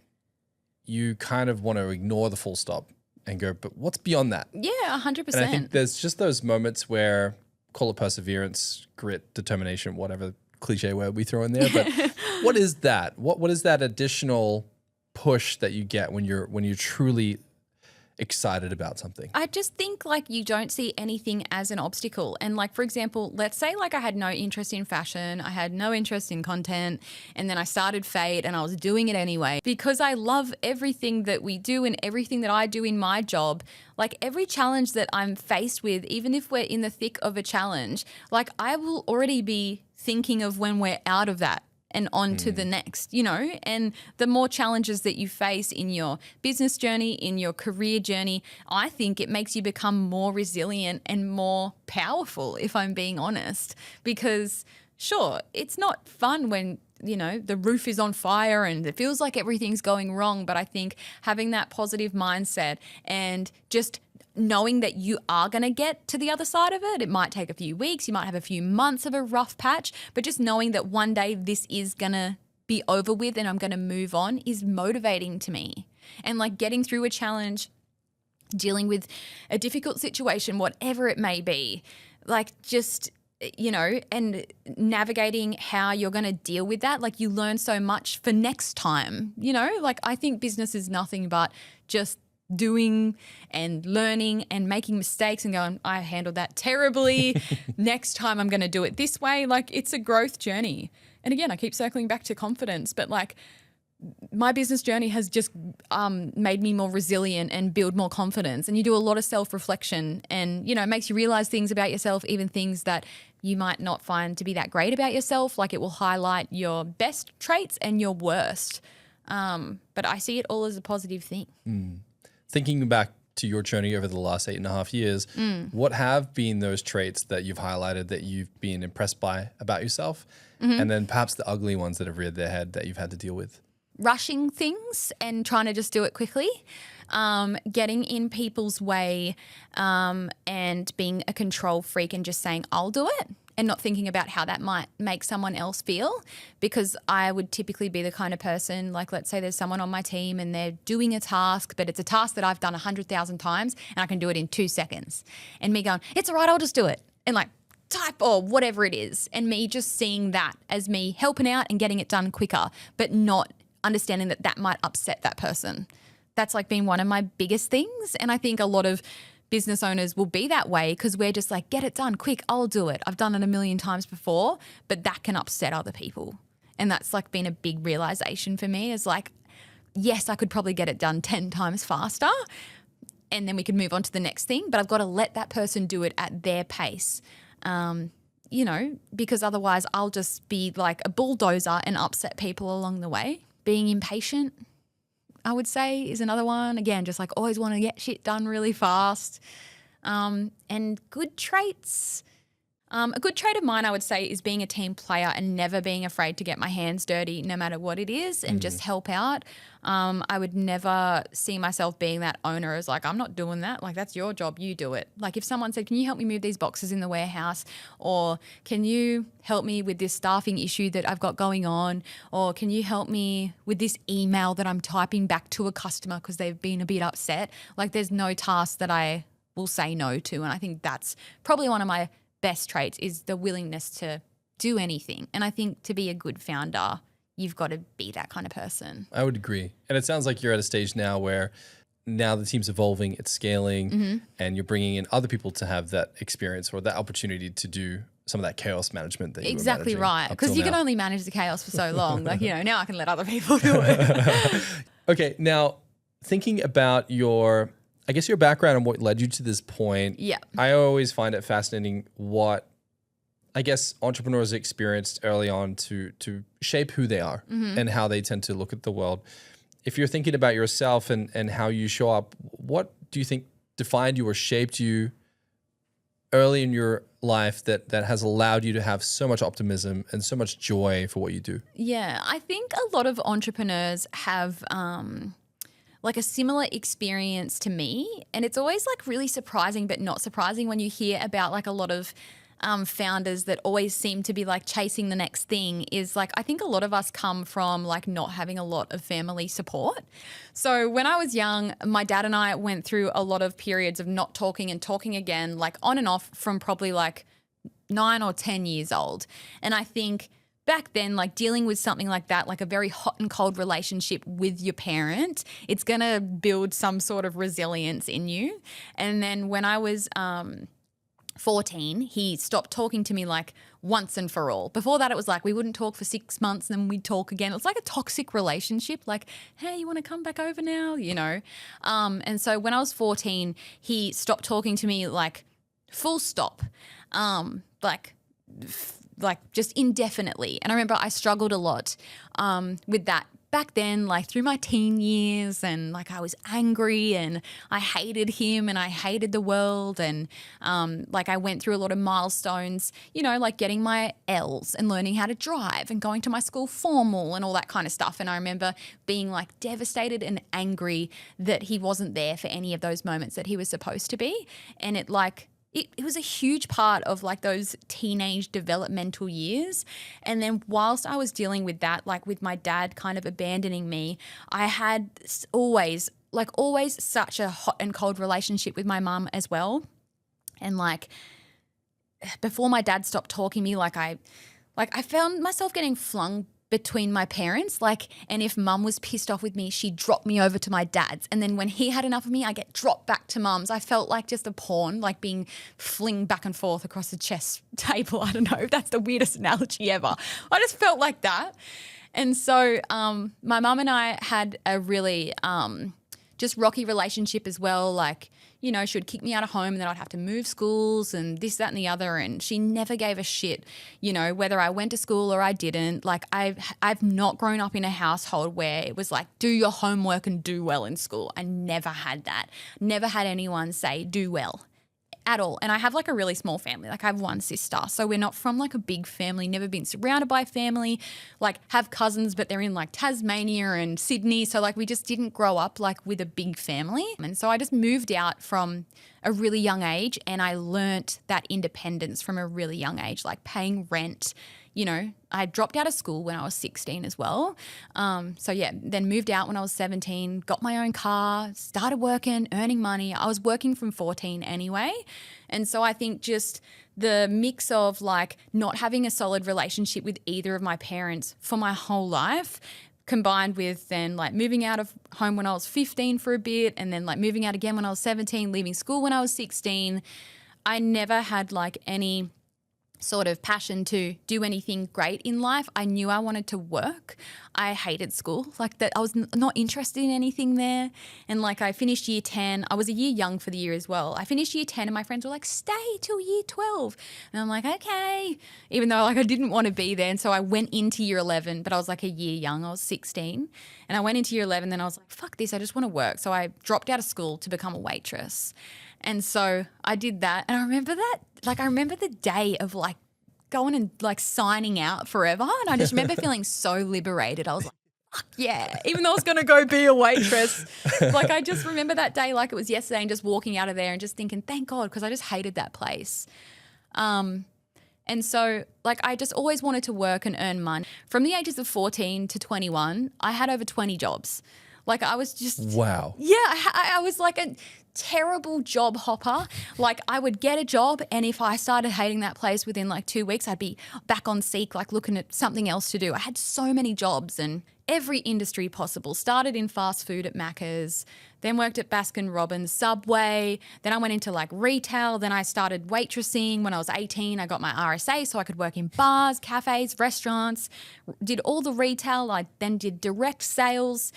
you kind of want to ignore the full stop and go, but what's beyond that? Yeah, 100%. And I think there's just those moments where, call it perseverance, grit, determination, whatever cliche word we throw in there. But what is that? What is that additional push that you get when you're truly excited about something? I just think like you don't see anything as an obstacle. And like, for example, let's say like I had no interest in fashion, I had no interest in content, and then I started Fayt and I was doing it anyway because I love everything that we do and everything that I do in my job. Like every challenge that I'm faced with, even if we're in the thick of a challenge, like I will already be thinking of when we're out of that and on to the next, and the more challenges that you face in your business journey, in your career journey, I think it makes you become more resilient and more powerful, if I'm being honest, because sure, it's not fun when the roof is on fire and it feels like everything's going wrong. But I think having that positive mindset and just knowing that you are going to get to the other side of it, it might take a few weeks, you might have a few months of a rough patch, but just knowing that one day this is going to be over with and I'm going to move on is motivating to me. And like getting through a challenge, dealing with a difficult situation, whatever it may be, like just and navigating how you're going to deal with that. Like you learn so much for next time, like I think business is nothing but just doing and learning and making mistakes and going, I handled that terribly. Next time I'm going to do it this way. Like it's a growth journey. And again, I keep circling back to confidence, but like my business journey has just made me more resilient and build more confidence. And you do a lot of self-reflection and, it makes you realize things about yourself, even things that you might not find to be that great about yourself. Like it will highlight your best traits and your worst. But I see it all as a positive thing. Thinking back to your journey over the last 8.5 years, what have been those traits that you've highlighted that you've been impressed by about yourself? And then perhaps the ugly ones that have reared their head that you've had to deal with? Rushing things and trying to just do it quickly, getting in people's way and being a control freak and just saying, I'll do it, and not thinking about how that might make someone else feel, because I would typically be the kind of person, like let's say there's someone on my team and they're doing a task, but it's a task that I've done 100,000 times and I can do it in 2 seconds. And me going, it's all right, I'll just do it. And like type or whatever it is. And me just seeing that as me helping out and getting it done quicker, but not understanding that that might upset that person. That's like been one of my biggest things. And I think a lot of business owners will be that way because we're just like, get it done quick, I'll do it. I've done it 1,000,000 times before, but that can upset other people. And that's like been a big realization for me, is like, yes, I could probably get it done 10 times faster and then we could move on to the next thing, but I've got to let that person do it at their pace. Because otherwise I'll just be like a bulldozer and upset people along the way. Being impatient, I would say, is another one. Again, just like always want to get shit done really fast. And good traits. A good trait of mine, I would say, is being a team player and never being afraid to get my hands dirty no matter what it is and just help out. I would never see myself being that owner as like, I'm not doing that. Like, that's your job. You do it. Like if someone said, can you help me move these boxes in the warehouse? Or can you help me with this staffing issue that I've got going on? Or can you help me with this email that I'm typing back to a customer because they've been a bit upset? Like there's no task that I will say no to. And I think that's probably one of my best traits, is the willingness to do anything. And I think to be a good founder, you've got to be that kind of person. I would agree. And it sounds like you're at a stage now where now the team's evolving, it's scaling, and you're bringing in other people to have that experience or that opportunity to do some of that chaos management that you exactly were right. Because you now. can only manage the chaos for so long. Like, now I can let other people do it. Okay, now thinking about your background and what led you to this point. Yeah. I always find it fascinating what I guess entrepreneurs experienced early on to shape who they are and how they tend to look at the world. If you're thinking about yourself and how you show up, what do you think defined you or shaped you early in your life that has allowed you to have so much optimism and so much joy for what you do? Yeah, I think a lot of entrepreneurs have like a similar experience to me. And it's always like really surprising but not surprising when you hear about like a lot of founders that always seem to be like chasing the next thing. Is like, I think a lot of us come from like not having a lot of family support. So when I was young, my dad and I went through a lot of periods of not talking and talking again, like on and off from probably like 9 or 10 years old. And I think back then, like dealing with something like that, like a very hot and cold relationship with your parent, it's going to build some sort of resilience in you. And then when I was 14, he stopped talking to me like once and for all. Before that, it was like we wouldn't talk for 6 months and then we'd talk again. It was like a toxic relationship, like, hey, you want to come back over now, you know? And so when I was 14, he stopped talking to me like full stop, like just indefinitely. And I remember I struggled a lot with that back then, like through my teen years, and like I was angry and I hated him and I hated the world, and like I went through a lot of milestones, you know, like getting my L's and learning how to drive and going to my school formal and all that kind of stuff. And I remember being like devastated and angry that he wasn't there for any of those moments that he was supposed to be. And it was a huge part of like those teenage developmental years. And then whilst I was dealing with that, like with my dad kind of abandoning me, I had always such a hot and cold relationship with my mum as well. And like before my dad stopped talking to me, I found myself getting flung between my parents, and if mum was pissed off with me, she'd drop me over to my dad's. And then when he had enough of me, I get dropped back to mum's. I felt like just a pawn, like being flinged back and forth across the chess table. I don't know if that's the weirdest analogy ever. I just felt like that. And so my mum and I had a really just rocky relationship as well. Like, you know, she would kick me out of home and then I'd have to move schools and this, that and the other. And she never gave a shit, you know, whether I went to school or I didn't. Like I've not grown up in a household where it was like, do your homework and do well in school. I never had that. Never had anyone say do well at all. And I have like a really small family. Like I have one sister. So we're not from like a big family, never been surrounded by family, like have cousins, but they're in like Tasmania and Sydney. So like we just didn't grow up like with a big family. And so I just moved out from a really young age and I learnt that independence from a really young age, like paying rent. You know, I dropped out of school when I was 16 as well. So yeah, then moved out when I was 17, got my own car, started working, earning money. I was working from 14 anyway. And so I think just the mix of like not having a solid relationship with either of my parents for my whole life, combined with then like moving out of home when I was 15 for a bit and then like moving out again when I was 17, leaving school when I was 16. I never had like any sort of passion to do anything great in life. I knew I wanted to work. I hated school, like that. I was not interested in anything there. And like I finished year 10. I was a year young for the year as well. I finished year 10 and my friends were like, stay till year 12. And I'm like, okay, even though like I didn't want to be there. And so I went into year 11, but I was like a year young. I was 16 and I went into year 11 and I was like, fuck this. I just want to work. So I dropped out of school to become a waitress. And so I did that. And I remember that, like, I remember the day of like going and like signing out forever. And I just remember feeling so liberated. I was like, fuck yeah, even though I was going to go be a waitress. Like I just remember that day like it was yesterday and just walking out of there and just thinking, thank God, because I just hated that place. And so like I just always wanted to work and earn money. From the ages of 14 to 21, I had over 20 jobs. Like I was just – wow. Yeah, I was like a terrible job hopper. Like I would get a job and if I started hating that place within like 2 weeks, I'd be back on Seek, like looking at something else to do. I had so many jobs and every industry possible. Started in fast food at Macca's, then worked at Baskin-Robbins, Subway. Then I went into like retail. Then I started waitressing when I was 18. I got my RSA so I could work in bars, cafes, restaurants, did all the retail. I then did direct sales.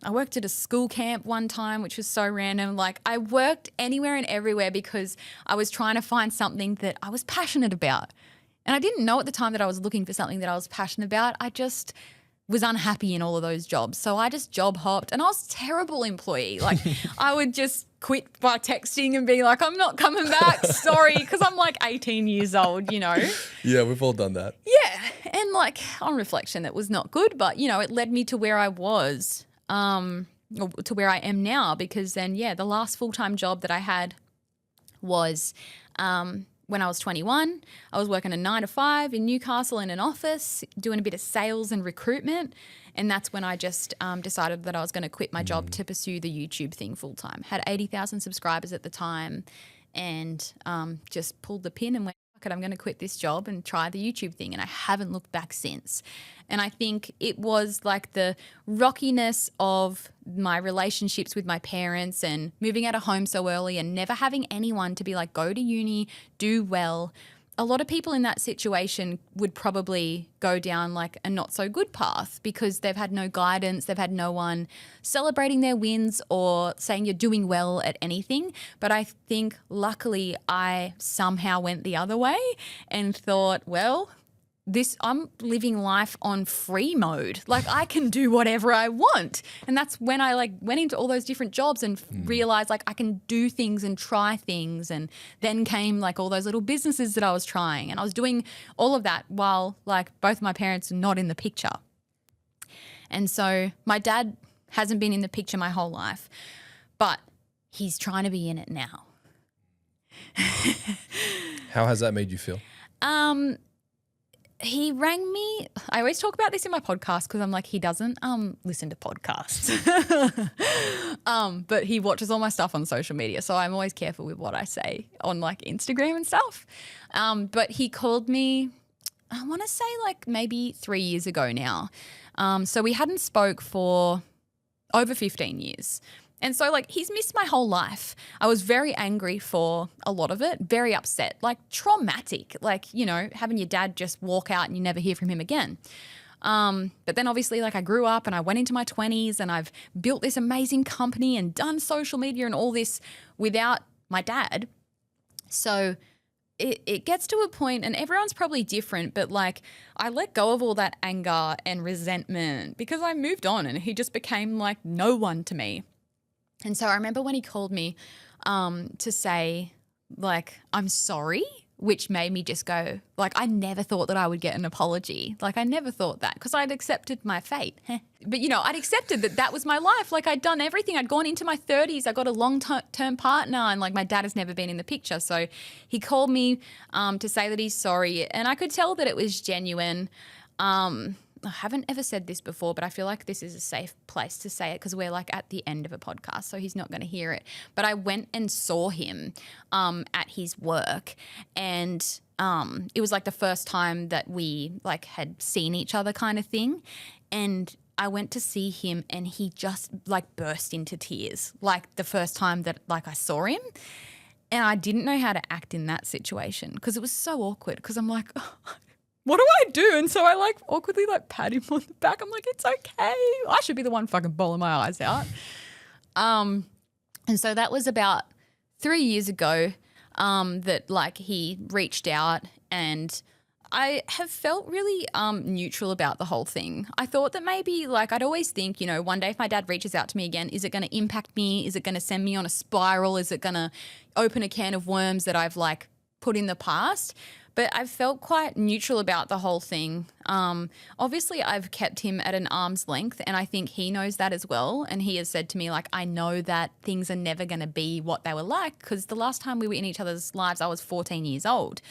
I worked at a school camp one time, which was so random. Like I worked anywhere and everywhere because I was trying to find something that I was passionate about. And I didn't know at the time that I was looking for something that I was passionate about. I just was unhappy in all of those jobs. So I just job hopped and I was a terrible employee. Like I would just quit by texting and be like, I'm not coming back. Sorry. Because I'm like 18 years old, you know. Yeah, we've all done that. Yeah. And like on reflection, that was not good. But, you know, it led me to where I was. Or to where I am now, because then, yeah, the last full-time job that I had was when I was 21. I was working a 9 to 5 in Newcastle in an office, doing a bit of sales and recruitment. And that's when I just decided that I was going to quit my job to pursue the YouTube thing full-time. Had 80,000 subscribers at the time and just pulled the pin and went, fuck it, I'm going to quit this job and try the YouTube thing. And I haven't looked back since. And I think it was like the rockiness of my relationships with my parents and moving out of home so early and never having anyone to be like, go to uni, do well. A lot of people in that situation would probably go down like a not so good path because they've had no guidance, they've had no one celebrating their wins or saying you're doing well at anything. But I think luckily I somehow went the other way and thought, well, I'm living life on free mode. Like I can do whatever I want. And that's when I like went into all those different jobs and realized like I can do things and try things. And then came like all those little businesses that I was trying. And I was doing all of that while like both my parents are not in the picture. And so my dad hasn't been in the picture my whole life, but he's trying to be in it now. How has that made you feel? He rang me. I always talk about this in my podcast because I'm like, he doesn't listen to podcasts. But he watches all my stuff on social media. So I'm always careful with what I say on like Instagram and stuff. But he called me, I want to say like maybe 3 years ago now. So we hadn't spoke for over 15 years. And so like he's missed my whole life. I was very angry for a lot of it, very upset, like traumatic, like, you know, having your dad just walk out and you never hear from him again. But then obviously like I grew up and I went into my 20s and I've built this amazing company and done social media and all this without my dad. So it gets to a point, and everyone's probably different, but like I let go of all that anger and resentment because I moved on and he just became like no one to me. And so I remember when he called me to say, like, I'm sorry, which made me just go, like, I never thought that I would get an apology. Like, I never thought that because I'd accepted my fate. But, you know, I'd accepted that that was my life. Like, I'd done everything. I'd gone into my 30s. I got a long-term partner and, like, my dad has never been in the picture. So he called me to say that he's sorry. And I could tell that it was genuine. I haven't ever said this before, but I feel like this is a safe place to say it because we're like at the end of a podcast, so he's not going to hear it. But I went and saw him at his work, and it was like the first time that we like had seen each other kind of thing. And I went to see him and he just like burst into tears, like the first time that like I saw him. And I didn't know how to act in that situation because it was so awkward because I'm like, oh, what do I do? And so I like awkwardly like pat him on the back. I'm like, it's okay. I should be the one fucking bawling my eyes out. And so that was about 3 years ago that like he reached out, and I have felt really neutral about the whole thing. I thought that maybe like I'd always think, you know, one day if my dad reaches out to me again, is it going to impact me? Is it going to send me on a spiral? Is it going to open a can of worms that I've like put in the past? But I've felt quite neutral about the whole thing. Obviously, I've kept him at an arm's length, and I think he knows that as well. And he has said to me, like, I know that things are never going to be what they were like because the last time we were in each other's lives, I was 14 years old.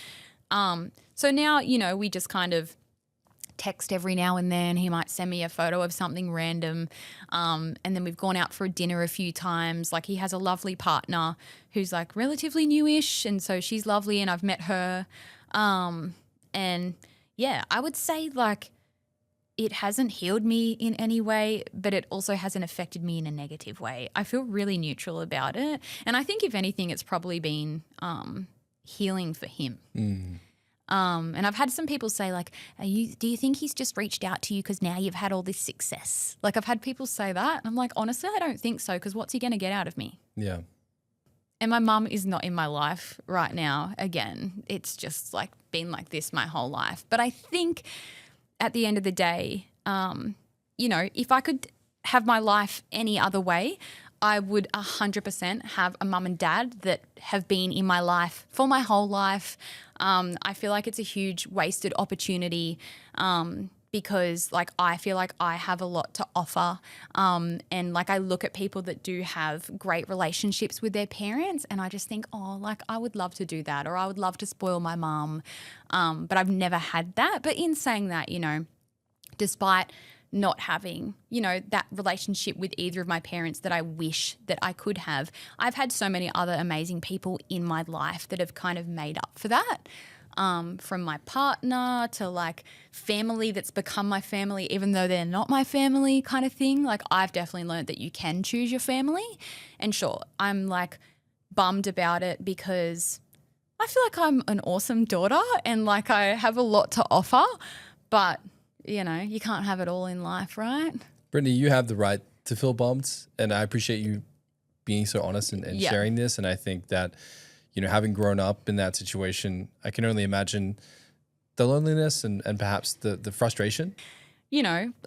So now, you know, we just kind of text every now and then. He might send me a photo of something random. And then we've gone out for a dinner a few times. Like he has a lovely partner who's like relatively newish, and so she's lovely and I've met her. And yeah, I would say like it hasn't healed me in any way, but it also hasn't affected me in a negative way. I feel really neutral about it. And I think if anything, it's probably been healing for him. And I've had some people say like, do you think he's just reached out to you because now you've had all this success? Like I've had people say that. And I'm like, honestly, I don't think so, because what's he going to get out of me? Yeah. And my mum is not in my life right now. Again, it's just like been like this my whole life. But I think at the end of the day, you know, if I could have my life any other way, I would 100% have a mum and dad that have been in my life for my whole life. I feel like it's a huge wasted opportunity because like I feel like I have a lot to offer, and like I look at people that do have great relationships with their parents and I just think, oh, like I would love to do that, or I would love to spoil my mum, but I've never had that. But in saying that, you know, despite not having, that relationship with either of my parents that I wish that I could have. I've had so many other amazing people in my life that have kind of made up for that. From my partner to like family that's become my family, even though they're not my family kind of thing. Like I've definitely learned that you can choose your family. And sure, I'm like bummed about it because I feel like I'm an awesome daughter and like I have a lot to offer, but you can't have it all in life, right? Brittney, you have the right to feel bummed, and I appreciate you being so honest and sharing this. And I think that, having grown up in that situation, I can only imagine the loneliness and perhaps the frustration.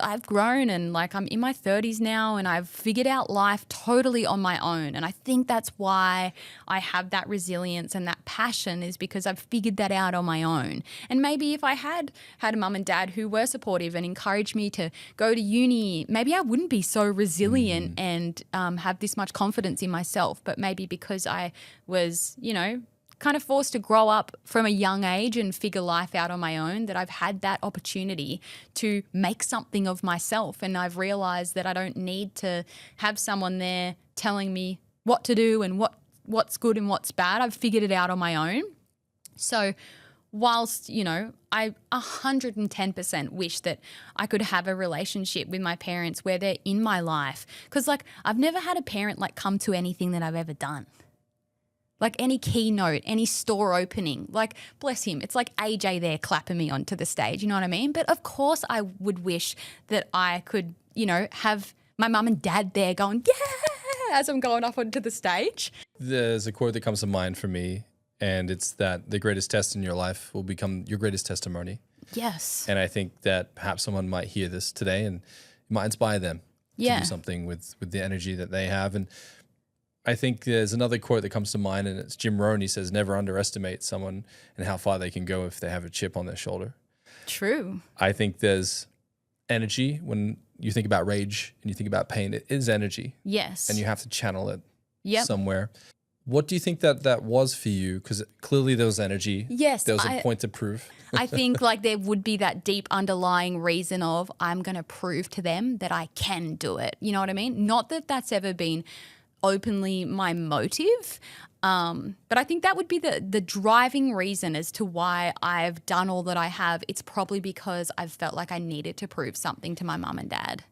I've grown and like I'm in my 30s now and I've figured out life totally on my own. And I think that's why I have that resilience and that passion, is because I've figured that out on my own. And maybe if I had a mum and dad who were supportive and encouraged me to go to uni, maybe I wouldn't be so resilient and have this much confidence in myself. But maybe because I was, kind of forced to grow up from a young age and figure life out on my own, that I've had that opportunity to make something of myself. And I've realized that I don't need to have someone there telling me what to do and what's good and what's bad. I've figured it out on my own. So whilst, I 110% wish that I could have a relationship with my parents where they're in my life. Because like I've never had a parent like come to anything that I've ever done. Like any keynote, any store opening, like bless him, it's like AJ there clapping me onto the stage, you know what I mean? But of course I would wish that I could, have my mum and dad there going, yeah, as I'm going up onto the stage. There's a quote that comes to mind for me, and it's that the greatest test in your life will become your greatest testimony. Yes. And I think that perhaps someone might hear this today and it might inspire them to do something with the energy that they have. And I think there's another quote that comes to mind, and it's Jim Rohn. He says, never underestimate someone and how far they can go if they have a chip on their shoulder. True. I think there's energy when you think about rage and you think about pain. It is energy. Yes. And you have to channel it Yep. somewhere. What do you think that was for you? Because clearly there was energy. Yes. There was a point to prove. I think like there would be that deep underlying reason of I'm going to prove to them that I can do it. You know what I mean? Not that that's ever been openly my motive. But I think that would be the driving reason as to why I've done all that I have. It's probably because I've felt like I needed to prove something to my mum and dad.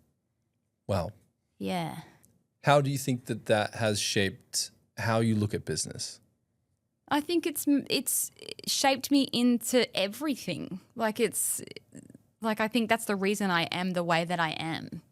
Wow. Yeah. How do you think that has shaped how you look at business? I think it's shaped me into everything. Like I think that's the reason I am the way that I am,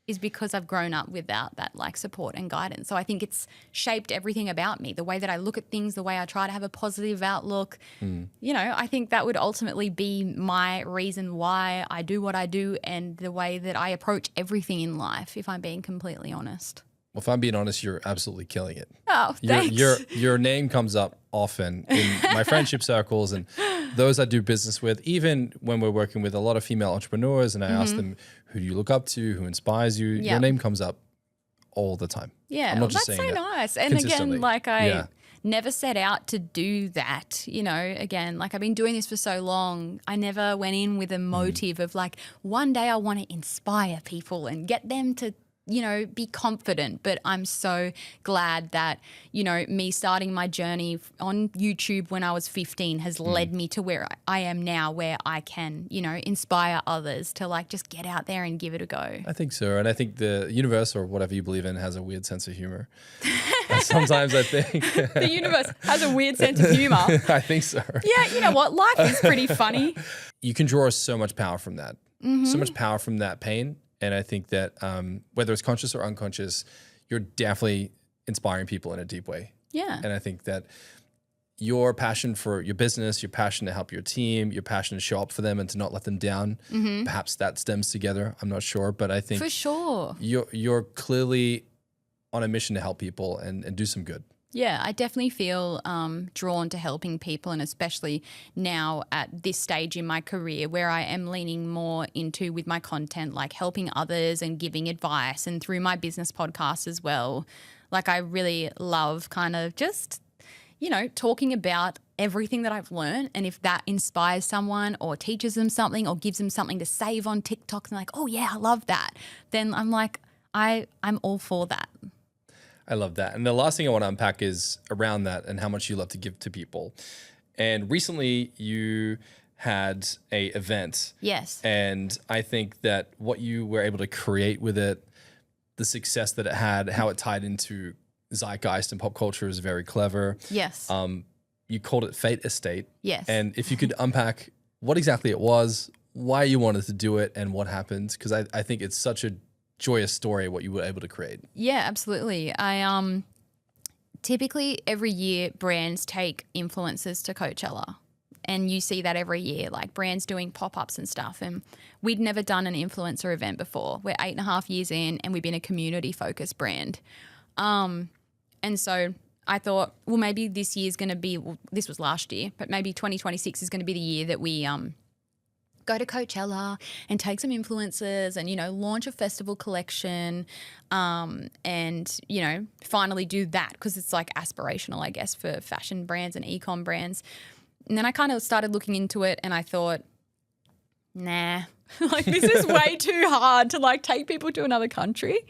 is because I've grown up without that like support and guidance. So I think it's shaped everything about me, the way that I look at things, the way I try to have a positive outlook. I think that would ultimately be my reason why I do what I do and the way that I approach everything in life, if I'm being completely honest. Well, if I'm being honest, you're absolutely killing it. Oh, thanks. Your name comes up often in my friendship circles and those I do business with, even when we're working with a lot of female entrepreneurs and I ask them, who do you look up to, who inspires you? Your name comes up all the time. Yeah, I'm not just that's saying so that. nice. And again, like Yeah. never set out to do that. Again, like I've been doing this for so long. I never went in with a motive of like, one day I want to inspire people and get them to, be confident. But I'm so glad that, me starting my journey on YouTube when I was 15 has led me to where I am now, where I can, inspire others to like just get out there and give it a go. I think so. And I think the universe or whatever you believe in has a weird sense of humor. Sometimes I think The universe has a weird sense of humor. I think so. Yeah, you know what? Life is pretty funny. You can draw so much power from that. So much power from that pain. And I think that whether it's conscious or unconscious, you're definitely inspiring people in a deep way. Yeah. And I think that your passion for your business, your passion to help your team, your passion to show up for them and to not let them down, perhaps that stems together. I'm not sure, but I think For sure. you're clearly on a mission to help people and do some good. Yeah, I definitely feel drawn to helping people, and especially now at this stage in my career where I am leaning more into with my content, like helping others and giving advice, and through my business podcast as well. Like I really love kind of just, you know, talking about everything that I've learned. And if that inspires someone or teaches them something or gives them something to save on TikTok, and like, oh yeah, I love that, then I'm like, I'm all for that. I love that. And the last thing I want to unpack is around that and how much you love to give to people. And recently you had a event. Yes. And I think that what you were able to create with it, the success that it had, how it tied into zeitgeist and pop culture is very clever. Yes. You called it Fayt Estate. Yes. And if you could unpack what exactly it was, why you wanted to do it, and what happened, because I think it's such a joyous story what you were able to create. Yeah, absolutely. I typically every year brands take influencers to Coachella, and you see that every year, like brands doing pop-ups and stuff. And we'd never done an influencer event before. We're 8.5 years in, and we've been a community-focused brand. And so I thought, well, maybe this year's going to be, well, this was last year, but maybe 2026 is going to be the year that we go to Coachella and take some influencers and, you know, launch a festival collection and, you know, finally do that, because it's like aspirational, I guess, for fashion brands and e-com brands. And then I kind of started looking into it and I thought, nah, like this is way too hard to like take people to another country.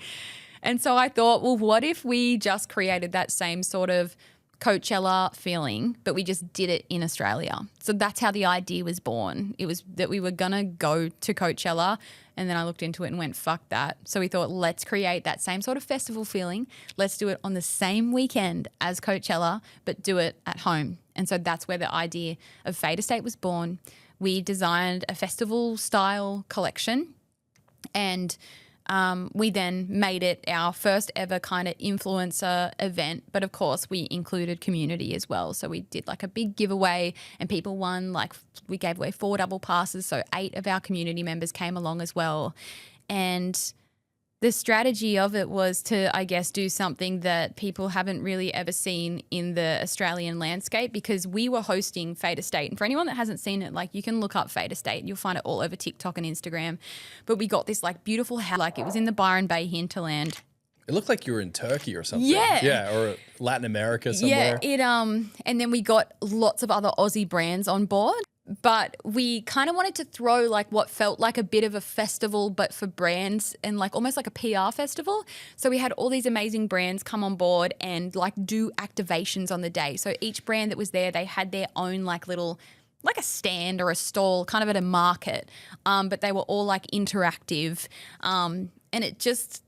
And so I thought, well, what if we just created that same sort of Coachella feeling, but we just did it in Australia? So that's how the idea was born. It was that we were going to go to Coachella, and then I looked into it and went, fuck that. So we thought, let's create that same sort of festival feeling. Let's do it on the same weekend as Coachella, but do it at home. And so that's where the idea of Fayt Estate was born. We designed a festival style collection, and we then made it our first ever kind of influencer event. But of course, we included community as well. So we did like a big giveaway and people won, like we gave away 4 double passes. So 8 of our community members came along as well. And the strategy of it was to, I guess, do something that people haven't really ever seen in the Australian landscape, because we were hosting Fayt Estate. And for anyone that hasn't seen it, like you can look up Fayt Estate. You'll find it all over TikTok and Instagram. But we got this like beautiful house, like it was in the Byron Bay hinterland. It looked like you were in Turkey or something. Yeah. Yeah, or Latin America somewhere. Yeah, and then we got lots of other Aussie brands on board. But we kind of wanted to throw like what felt like a bit of a festival, but for brands, and like almost like a PR festival. So we had all these amazing brands come on board and like do activations on the day. So each brand that was there, they had their own like little, like a stand or a stall kind of at a market. But they were all like interactive. And it just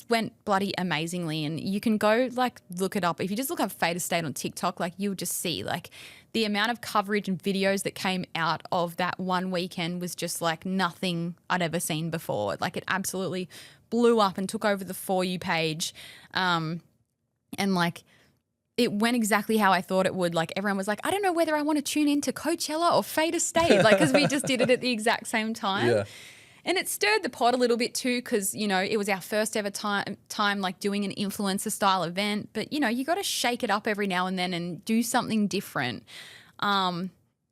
went bloody amazingly. And you can go like look it up. If you just look up Fayt Estate on TikTok, like you'll just see like the amount of coverage and videos that came out of that one weekend was just like nothing I'd ever seen before. Like it absolutely blew up and took over the For You page. And like it went exactly how I thought it would. Like everyone was like, I don't know whether I want to tune into Coachella or Fayt Estate, like because we just did it at the exact same time. Yeah. And it stirred the pot a little bit too, because, you know, it was our first ever time like doing an influencer style event. But, you know, you got to shake it up every now and then and do something different. And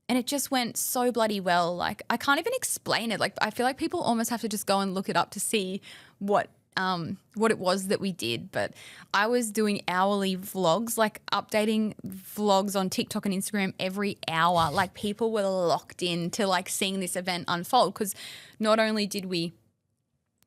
it just went so bloody well. Like I can't even explain it. Like I feel like people almost have to just go and look it up to see what it was that we did. But I was doing hourly vlogs, like updating vlogs on TikTok and Instagram every hour. Like people were locked in to like seeing this event unfold, because not only did we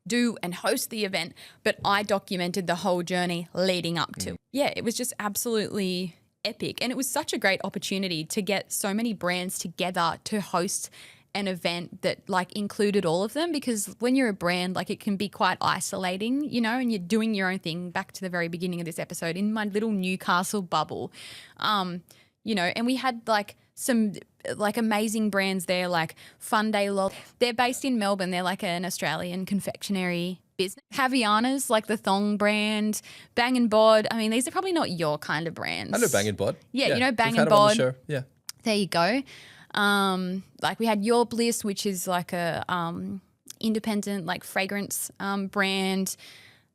do and host the event, but I documented the whole journey leading up to. Yeah, it was just absolutely epic. And it was such a great opportunity to get so many brands together to host an event that like included all of them, because when you're a brand, like it can be quite isolating, you know, and you're doing your own thing. Back to the very beginning of this episode, in my little Newcastle bubble, you know, and we had like some like amazing brands there, like Fun Day Log. They're based in Melbourne. They're like an Australian confectionery business. Haviana's like the thong brand, Bang & Bod. I mean, these are probably not your kind of brands. I know Bang & Bod. Yeah, you know Bang We've had & them on the Bod. show. Yeah. There you go. Like we had Your Bliss, which is like a independent like fragrance brand,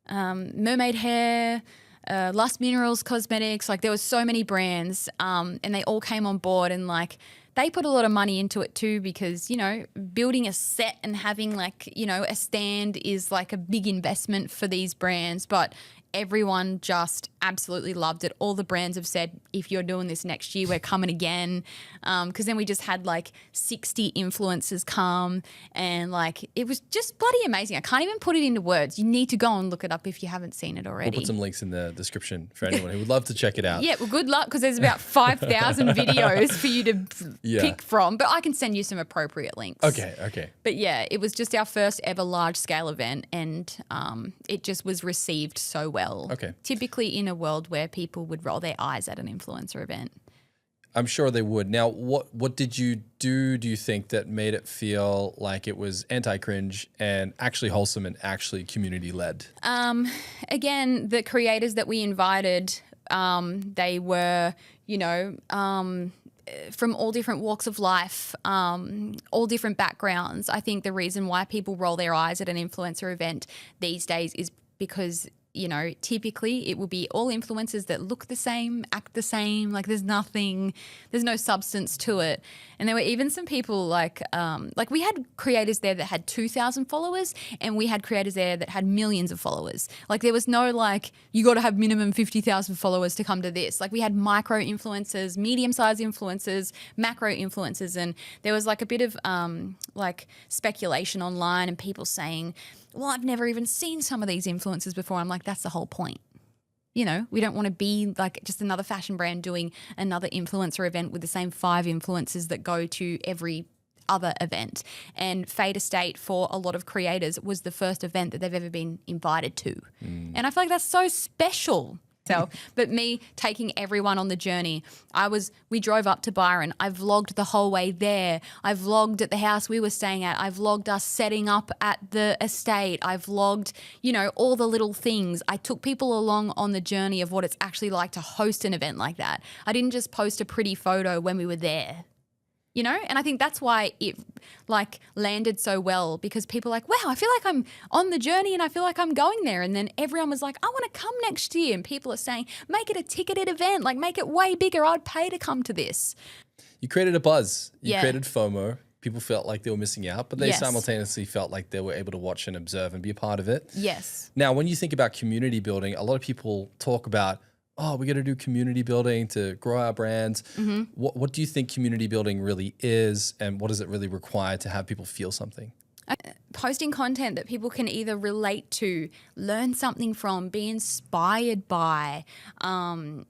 Mermaid Hair, Lust Minerals Cosmetics. Like there was so many brands, and they all came on board, and like they put a lot of money into it too, because, you know, building a set and having like, you know, a stand is like a big investment for these brands. But everyone just absolutely loved it. All the brands have said, if you're doing this next year, we're coming again. Because then we just had like 60 influencers come, and like it was just bloody amazing. I can't even put it into words. You need to go and look it up if you haven't seen it already. We'll put some links in the description for anyone who would love to check it out. Yeah, well, good luck, because there's about 5,000 videos for you to pick from. But I can send you some appropriate links. Okay. But yeah, it was just our first ever large scale event, and it just was received so well. Okay. Typically in a world where people would roll their eyes at an influencer event. I'm sure they would. Now, what did you do you think, that made it feel like it was anti-cringe and actually wholesome and actually community-led? Again, the creators that we invited, they were, from all different walks of life, all different backgrounds. I think the reason why people roll their eyes at an influencer event these days is because, typically it will be all influencers that look the same, act the same. Like there's no substance to it. And there were even some people like we had creators there that had 2,000 followers, and we had creators there that had millions of followers. Like there was no like, you got to have minimum 50,000 followers to come to this. Like we had micro influencers, medium-sized influencers, macro influencers. And there was like a bit of like speculation online and people saying, well, I've never even seen some of these influencers before. I'm like, that's the whole point. We don't want to be like just another fashion brand doing another influencer event with the same 5 influencers that go to every other event. And Fayt Estate, for a lot of creators, was the first event that they've ever been invited to. And I feel like that's so special. But me taking everyone on the journey, we drove up to Byron. I vlogged the whole way there. I vlogged at the house we were staying at. I vlogged us setting up at the estate. I vlogged, all the little things. I took people along on the journey of what it's actually like to host an event like that. I didn't just post a pretty photo when we were there. And I think that's why it like landed so well, because people are like, wow, I feel like I'm on the journey and I feel like I'm going there. And then everyone was like, I want to come next year. And people are saying, make it a ticketed event, like make it way bigger. I'd pay to come to this. You created a buzz. You created FOMO. People felt like they were missing out, but they simultaneously felt like they were able to watch and observe and be a part of it. Yes. Now, when you think about community building, a lot of people talk about, we got to do community building to grow our brands. Mm-hmm. What do you think community building really is, and what does it really require to have people feel something? Posting content that people can either relate to, learn something from, be inspired by, and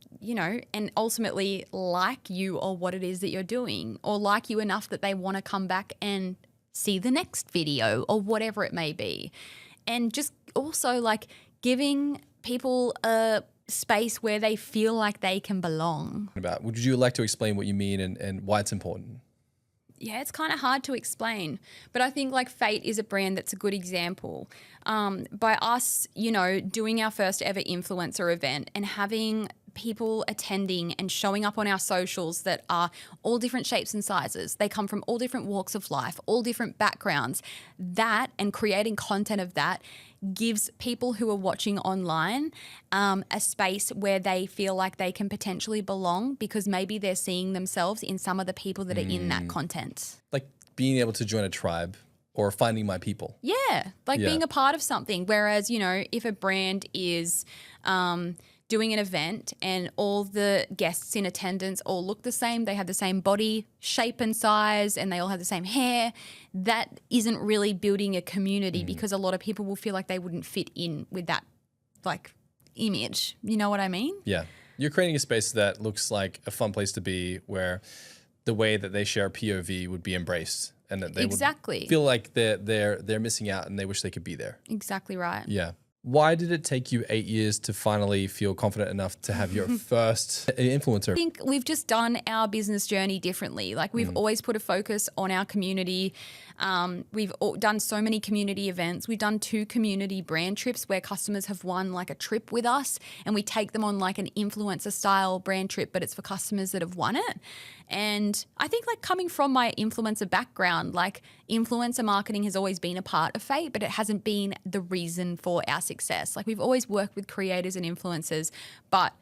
ultimately like you or what it is that you're doing, or like you enough that they want to come back and see the next video or whatever it may be. And just also like giving people a space where they feel like they can belong. Would you like to explain what you mean and why it's important? Yeah, it's kind of hard to explain, but I think like Fayt is a brand that's a good example. By us, doing our first ever influencer event and having people attending and showing up on our socials that are all different shapes and sizes. They come from all different walks of life, all different backgrounds. That and creating content of that gives people who are watching online a space where they feel like they can potentially belong, because maybe they're seeing themselves in some of the people that are in that content. Like being able to join a tribe or finding my people. Yeah, being a part of something. Whereas, if a brand is doing an event and all the guests in attendance all look the same, they have the same body shape and size, and they all have the same hair, that isn't really building a community, because a lot of people will feel like they wouldn't fit in with that image. You know what I mean? Yeah. You're creating a space that looks like a fun place to be, where the way that they share POV would be embraced, and that they would feel like they're missing out and they wish they could be there. Exactly right. Yeah. Why did it take you 8 years to finally feel confident enough to have your first influencer? I think we've just done our business journey differently. Like we've always put a focus on our community. We've done so many community events. We've done 2 community brand trips where customers have won like a trip with us, and we take them on like an influencer style brand trip, but it's for customers that have won it. And I think like coming from my influencer background, like influencer marketing has always been a part of Fayt, but it hasn't been the reason for our success. Like we've always worked with creators and influencers, but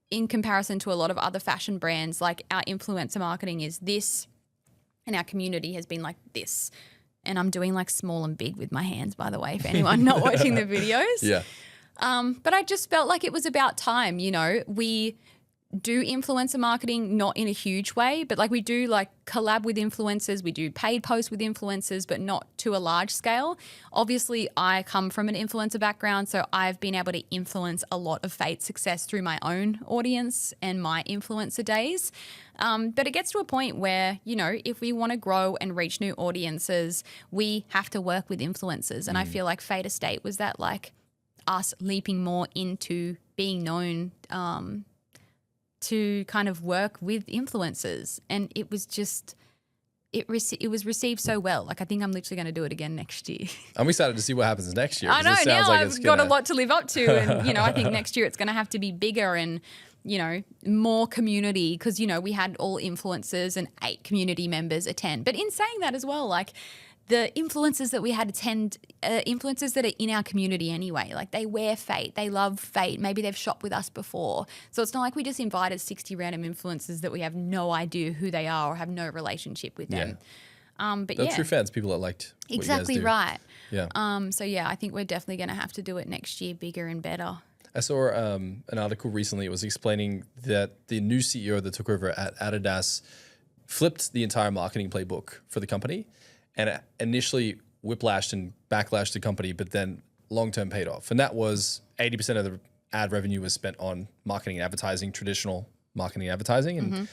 in comparison to a lot of other fashion brands, like our influencer marketing is this, and our community has been like this. And I'm doing like small and big with my hands, by the way, for anyone not watching the videos. Yeah. But I just felt like it was about time, you know. We do influencer marketing, not in a huge way, but like we do like collab with influencers, we do paid posts with influencers, but not to a large scale. Obviously, I come from an influencer background, so I've been able to influence a lot of Fayt's success through my own audience and my influencer days. But it gets to a point where, you know, if we want to grow and reach new audiences, we have to work with influencers. And I feel like Fayt Estate was that, like, us leaping more into being known to kind of work with influencers. And it was just, it was received so well. Like, I think I'm literally going to do it again next year. I'm excited to see what happens next year. I know, now like I've got a lot to live up to. And, you know, I think next year it's going to have to be bigger and, you know, more community, because, you know, we had all influencers and 8 community members attend. But in saying that as well, like, the influencers that we had attend, influencers that are in our community anyway, like they wear Fayt, they love Fayt, maybe they've shopped with us before. So it's not like we just invited 60 random influencers that we have no idea who they are or have no relationship with them. But They're true fans, people that liked what exactly you guys do. right. Yeah. So yeah, I think we're definitely going to have to do it next year, bigger and better. I saw an article recently. It was explaining that the new CEO that took over at Adidas flipped the entire marketing playbook for the company, and it initially whiplashed and backlashed the company, but then long-term paid off. And that was 80% of the ad revenue was spent on marketing and advertising, traditional marketing and advertising, and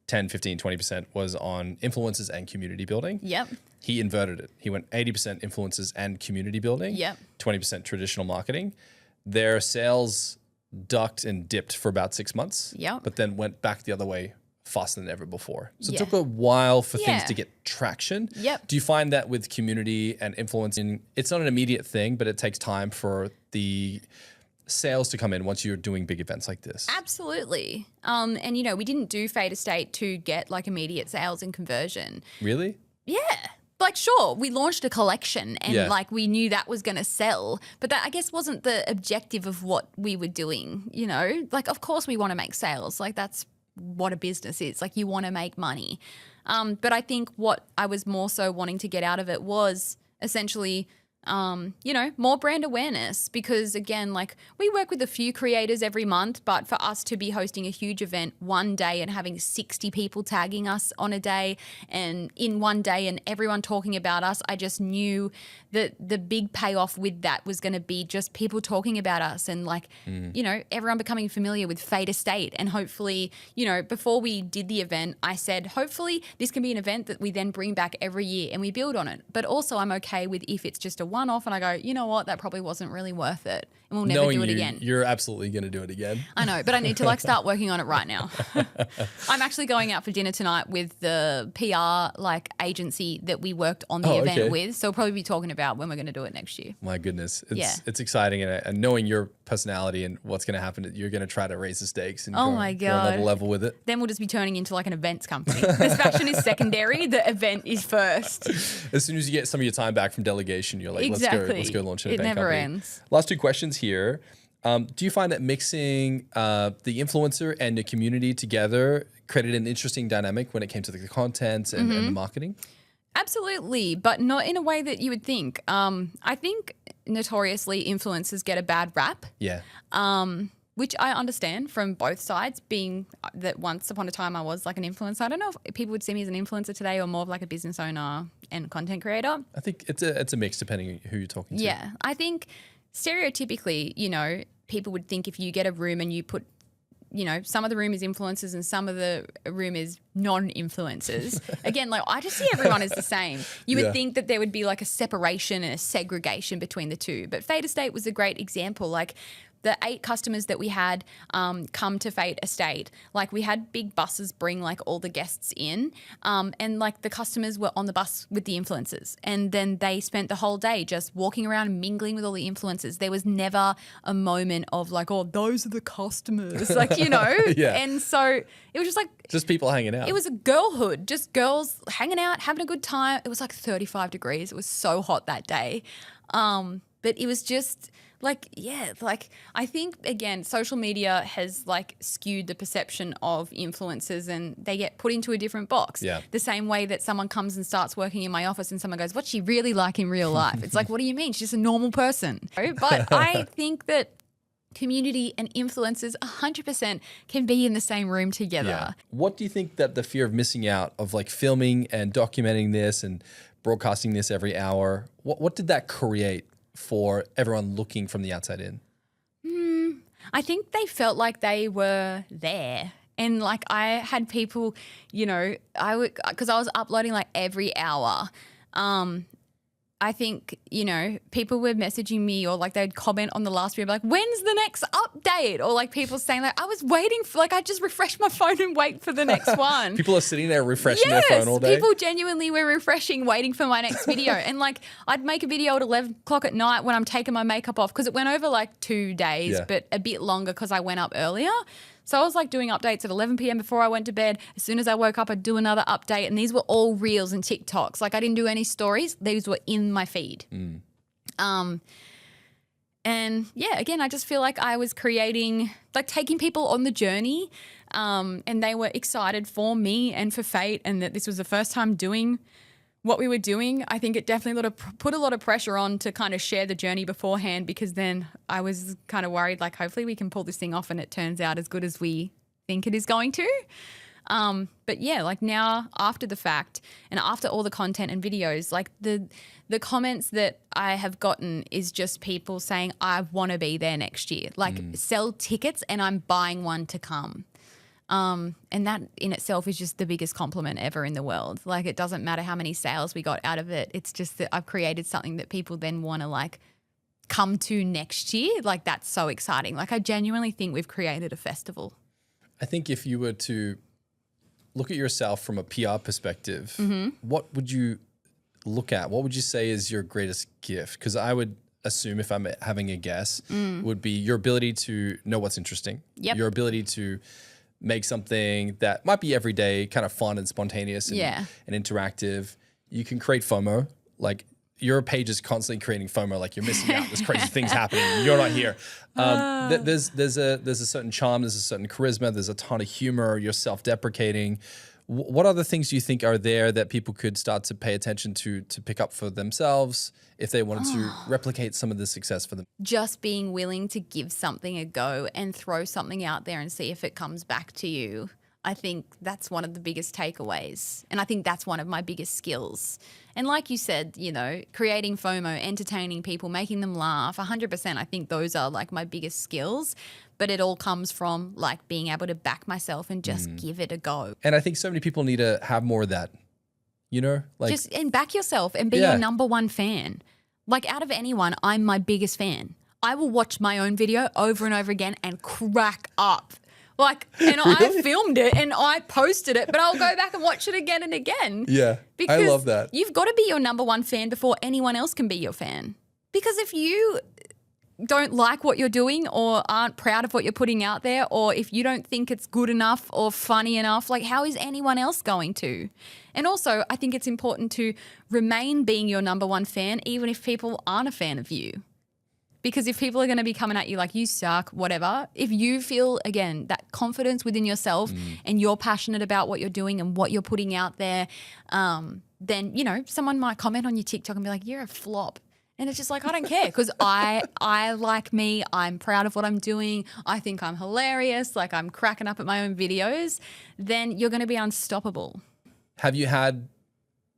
10, 15, 20% was on influencers and community building. Yep. He inverted it. He went 80% influencers and community building, Yep. 20% traditional marketing. Their sales ducked and dipped for about 6 months, Yep. but then went back the other way faster than ever before. So Yeah. it took a while for things Yeah. to get traction. Yep. Do you find that with community and influencing, it's not an immediate thing, but it takes time for the sales to come in once you're doing big events like this? Absolutely. And, you know, we didn't do Fayt Estate to get like immediate sales and conversion. Really? Yeah. Like, sure, we launched a collection and Yeah. like we knew that was going to sell, but that I guess wasn't the objective of what we were doing, you know? Like, of course we want to make sales. Like, that's what a business is. Like, you want to make money. But I think what I was more so wanting to get out of it was essentially, you know, more brand awareness, because again, like, we work with a few creators every month, but for us to be hosting a huge event one day and having 60 people tagging us on a day and in one day and everyone talking about us, I just knew that the big payoff with that was going to be just people talking about us and like, you know, everyone becoming familiar with Fayt Estate. And hopefully, you know, before we did the event, I said, hopefully this can be an event that we then bring back every year and we build on it. But also I'm okay with if it's just a one-off and I go, you know what, that probably wasn't really worth it and we'll never Knowing do it you, again. You're absolutely going to do it again. I know, but I need to like start working on it right now. I'm actually going out for dinner tonight with the PR like agency that we worked on the event okay. with. So we'll probably be talking about when we're going to do it next year. My goodness. Yeah. It's exciting. And knowing your personality and what's going to happen, you're going to try to raise the stakes and Oh go, my go God. another level with it. Then we'll just be turning into like an events company. This fashion is secondary. The event is first. As soon as you get some of your time back from delegation, you're like, Exactly. let's go launch an It event never company. ends. Last 2 questions here. Do you find that mixing the influencer and the community together created an interesting dynamic when it came to the content and the marketing? Absolutely, but not in a way that you would think. I think notoriously influencers get a bad rap. Yeah. Which I understand from both sides, being that once upon a time I was like an influencer. I don't know if people would see me as an influencer today or more of like a business owner and content creator. I think it's a mix depending on who you're talking to. Yeah. I think stereotypically, you know, people would think if you get a room and you put, you know, some of the room is influencers and some of the room is non-influencers. Again, like I just see everyone as the same. You would think that there would be like a separation and a segregation between the two. But Fayt Estate was a great example. Like the 8 customers that we had come to Fayt Estate, like we had big buses bring like all the guests in and like the customers were on the bus with the influencers and then they spent the whole day just walking around and mingling with all the influencers. There was never a moment of like, oh, those are the customers, like, you know? Yeah. And so it was just like, Just people hanging out. it was a girlhood, just girls hanging out, having a good time. It was like 35 degrees. It was so hot that day. But it was just like, yeah, like I think, again, social media has like skewed the perception of influencers and they get put into a different box. Yeah. The same way that someone comes and starts working in my office and someone goes, what's she really like in real life? It's like, what do you mean? She's just a normal person. But I think that community and influencers 100% can be in the same room together. Yeah. What do you think that the fear of missing out of like filming and documenting this and broadcasting this every hour, what did that create for everyone looking from the outside in? I think they felt like they were there. And like I had people, you know, because I was uploading like every hour. I think, you know, people were messaging me or like they'd comment on the last video like, when's the next update? Or like people saying like, I was waiting for, like I just refreshed my phone and wait for the next one. People are sitting there refreshing their phone all day. People genuinely were refreshing, waiting for my next video. And like I'd make a video at 11 o'clock at night when I'm taking my makeup off because it went over like 2 days, but a bit longer because I went up earlier. So I was like doing updates at 11 p.m. before I went to bed. As soon as I woke up, I'd do another update. And these were all reels and TikToks. Like I didn't do any stories. These were in my feed. And yeah, again, I just feel like I was creating, like taking people on the journey. And they were excited for me and for Fayt and that this was the first time doing what we were doing. I think it definitely put a lot of pressure on to kind of share the journey beforehand because then I was kind of worried like hopefully we can pull this thing off and it turns out as good as we think it is going to. But yeah, like now after the fact and after all the content and videos, like the comments that I have gotten is just people saying, I want to be there next year. Like sell tickets and I'm buying one to come. And that in itself is just the biggest compliment ever in the world. Like it doesn't matter how many sales we got out of it. It's just that I've created something that people then want to like come to next year. Like that's so exciting. Like I genuinely think we've created a festival. I think if you were to look at yourself from a PR perspective, what would you look at? What would you say is your greatest gift? Because I would assume, if I'm having a guess, would be your ability to know what's interesting, your ability to make something that might be everyday, kind of fun and spontaneous and interactive. You can create FOMO. Like your page is constantly creating FOMO. Like you're missing out. There's crazy things happening. You're not here. There's a certain charm. There's a certain charisma. There's a ton of humor. You're self-deprecating. What other things do you think are there that people could start to pay attention to pick up for themselves if they wanted to replicate some of the success for them? Just being willing to give something a go and throw something out there and see if it comes back to you. I think that's one of the biggest takeaways. And I think that's one of my biggest skills. And like you said, you know, creating FOMO, entertaining people, making them laugh, 100%, I think those are like my biggest skills. But it all comes from like being able to back myself and just give it a go. And I think so many people need to have more of that, you know? Like just and back yourself and be your number one fan. Like out of anyone, I'm my biggest fan. I will watch my own video over and over again and crack up. Like, and I filmed it and I posted it, but I'll go back and watch it again and again. Yeah, because I love that. You've got to be your number one fan before anyone else can be your fan. Because if you don't like what you're doing or aren't proud of what you're putting out there, or if you don't think it's good enough or funny enough, like how is anyone else going to? And also, I think it's important to remain being your number one fan, even if people aren't a fan of you. Because if people are going to be coming at you like you suck, whatever, if you feel, again, that confidence within yourself and you're passionate about what you're doing and what you're putting out there, then, you know, someone might comment on your TikTok and be like, you're a flop. And it's just like, I don't care because I like me. I'm proud of what I'm doing. I think I'm hilarious. Like I'm cracking up at my own videos. Then you're going to be unstoppable. Have you had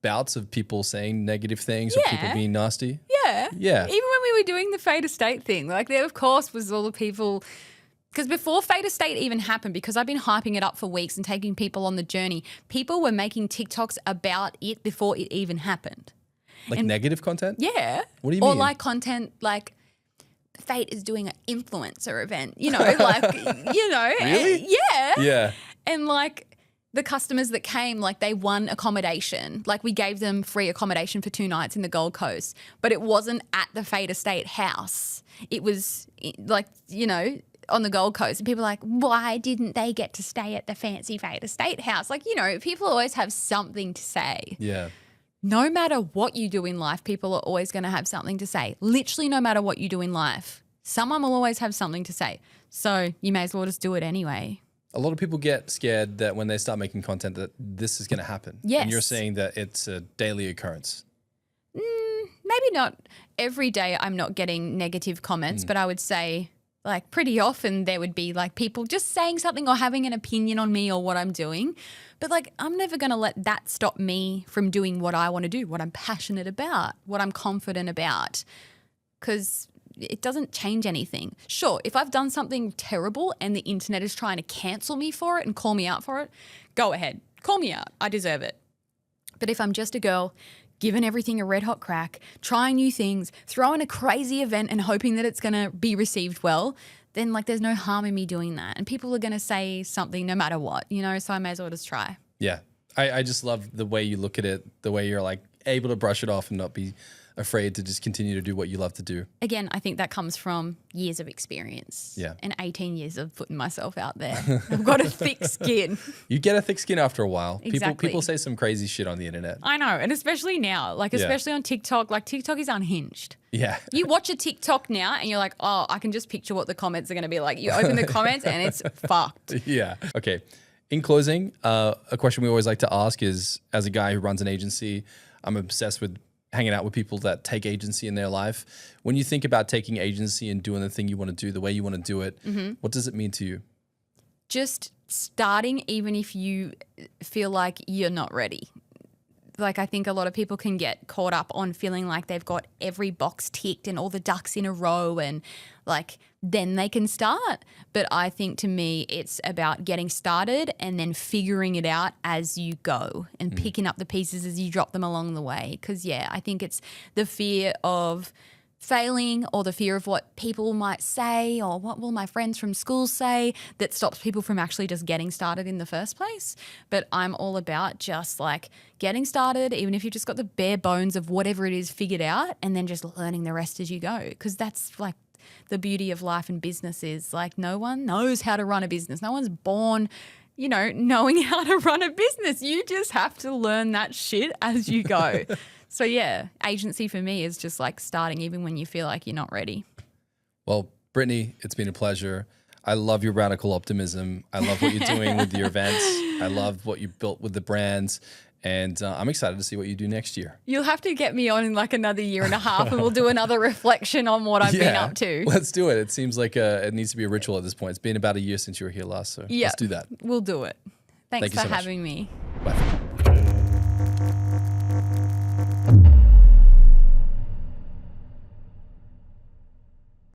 bouts of people saying negative things or people being nasty? Yeah. Even when we were doing the Fayt Estate thing, like there, of course, was all the people. Because before Fayt Estate even happened, because I've been hyping it up for weeks and taking people on the journey, people were making TikToks about it before it even happened. Like negative content? Yeah. What do you mean? Or like content like Fayt is doing an influencer event, you know, like, you know. Really? Yeah. And like the customers that came, like they won accommodation. Like we gave them free accommodation for 2 nights in the Gold Coast, but it wasn't at the Fayt Estate house. It was like, you know, on the Gold Coast. And people are like, why didn't they get to stay at the fancy Fayt Estate house? Like, you know, people always have something to say. Yeah. No matter what you do in life, people are always going to have something to say. Literally no matter what you do in life, someone will always have something to say. So you may as well just do it anyway. A lot of people get scared that when they start making content that this is going to happen. Yes. And you're saying that it's a daily occurrence. Maybe not every day I'm not getting negative comments, but I would say like pretty often there would be like people just saying something or having an opinion on me or what I'm doing. But like, I'm never going to let that stop me from doing what I want to do, what I'm passionate about, what I'm confident about, because it doesn't change anything. Sure, if I've done something terrible and the internet is trying to cancel me for it and call me out for it, go ahead, call me out. I deserve it. But if I'm just a girl giving everything a red hot crack, trying new things, throwing a crazy event and hoping that it's going to be received well, then like there's no harm in me doing that. And people are going to say something no matter what, you know, so I may as well just try. Yeah. I just love the way you look at it, the way you're like able to brush it off and not be afraid to just continue to do what you love to do. Again, I think that comes from years of experience. Yeah. And 18 years of putting myself out there. I've got a thick skin. You get a thick skin after a while. Exactly. People say some crazy shit on the internet. I know. And especially now, like especially on TikTok, like TikTok is unhinged. Yeah. You watch a TikTok now and you're like, oh, I can just picture what the comments are going to be like. You open the comments and it's fucked. Yeah. Okay. In closing, a question we always like to ask is, as a guy who runs an agency, I'm obsessed with hanging out with people that take agency in their life. When you think about taking agency and doing the thing you want to do, the way you want to do it, what does it mean to you? Just starting, even if you feel like you're not ready. Like, I think a lot of people can get caught up on feeling like they've got every box ticked and all the ducks in a row and like then they can start. But I think to me, it's about getting started and then figuring it out as you go and picking up the pieces as you drop them along the way. Because, yeah, I think it's the fear of failing or the fear of what people might say or what will my friends from school say that stops people from actually just getting started in the first place. But I'm all about just like getting started, even if you've just got the bare bones of whatever it is figured out, and then just learning the rest as you go. Because that's like the beauty of life and business is like no one knows how to run a business. No one's born, you know, knowing how to run a business. You just have to learn that shit as you go. So, yeah, agency for me is just like starting even when you feel like you're not ready. Well, Brittney, it's been a pleasure. I love your radical optimism. I love what you're doing with your events. I love what you built with the brands. And I'm excited to see what you do next year. You'll have to get me on in like another year and a half and we'll do another reflection on what I've been up to. Let's do it. It seems like it needs to be a ritual at this point. It's been about a year since you were here last, so let's do that. We'll do it. Thanks for having me. Bye.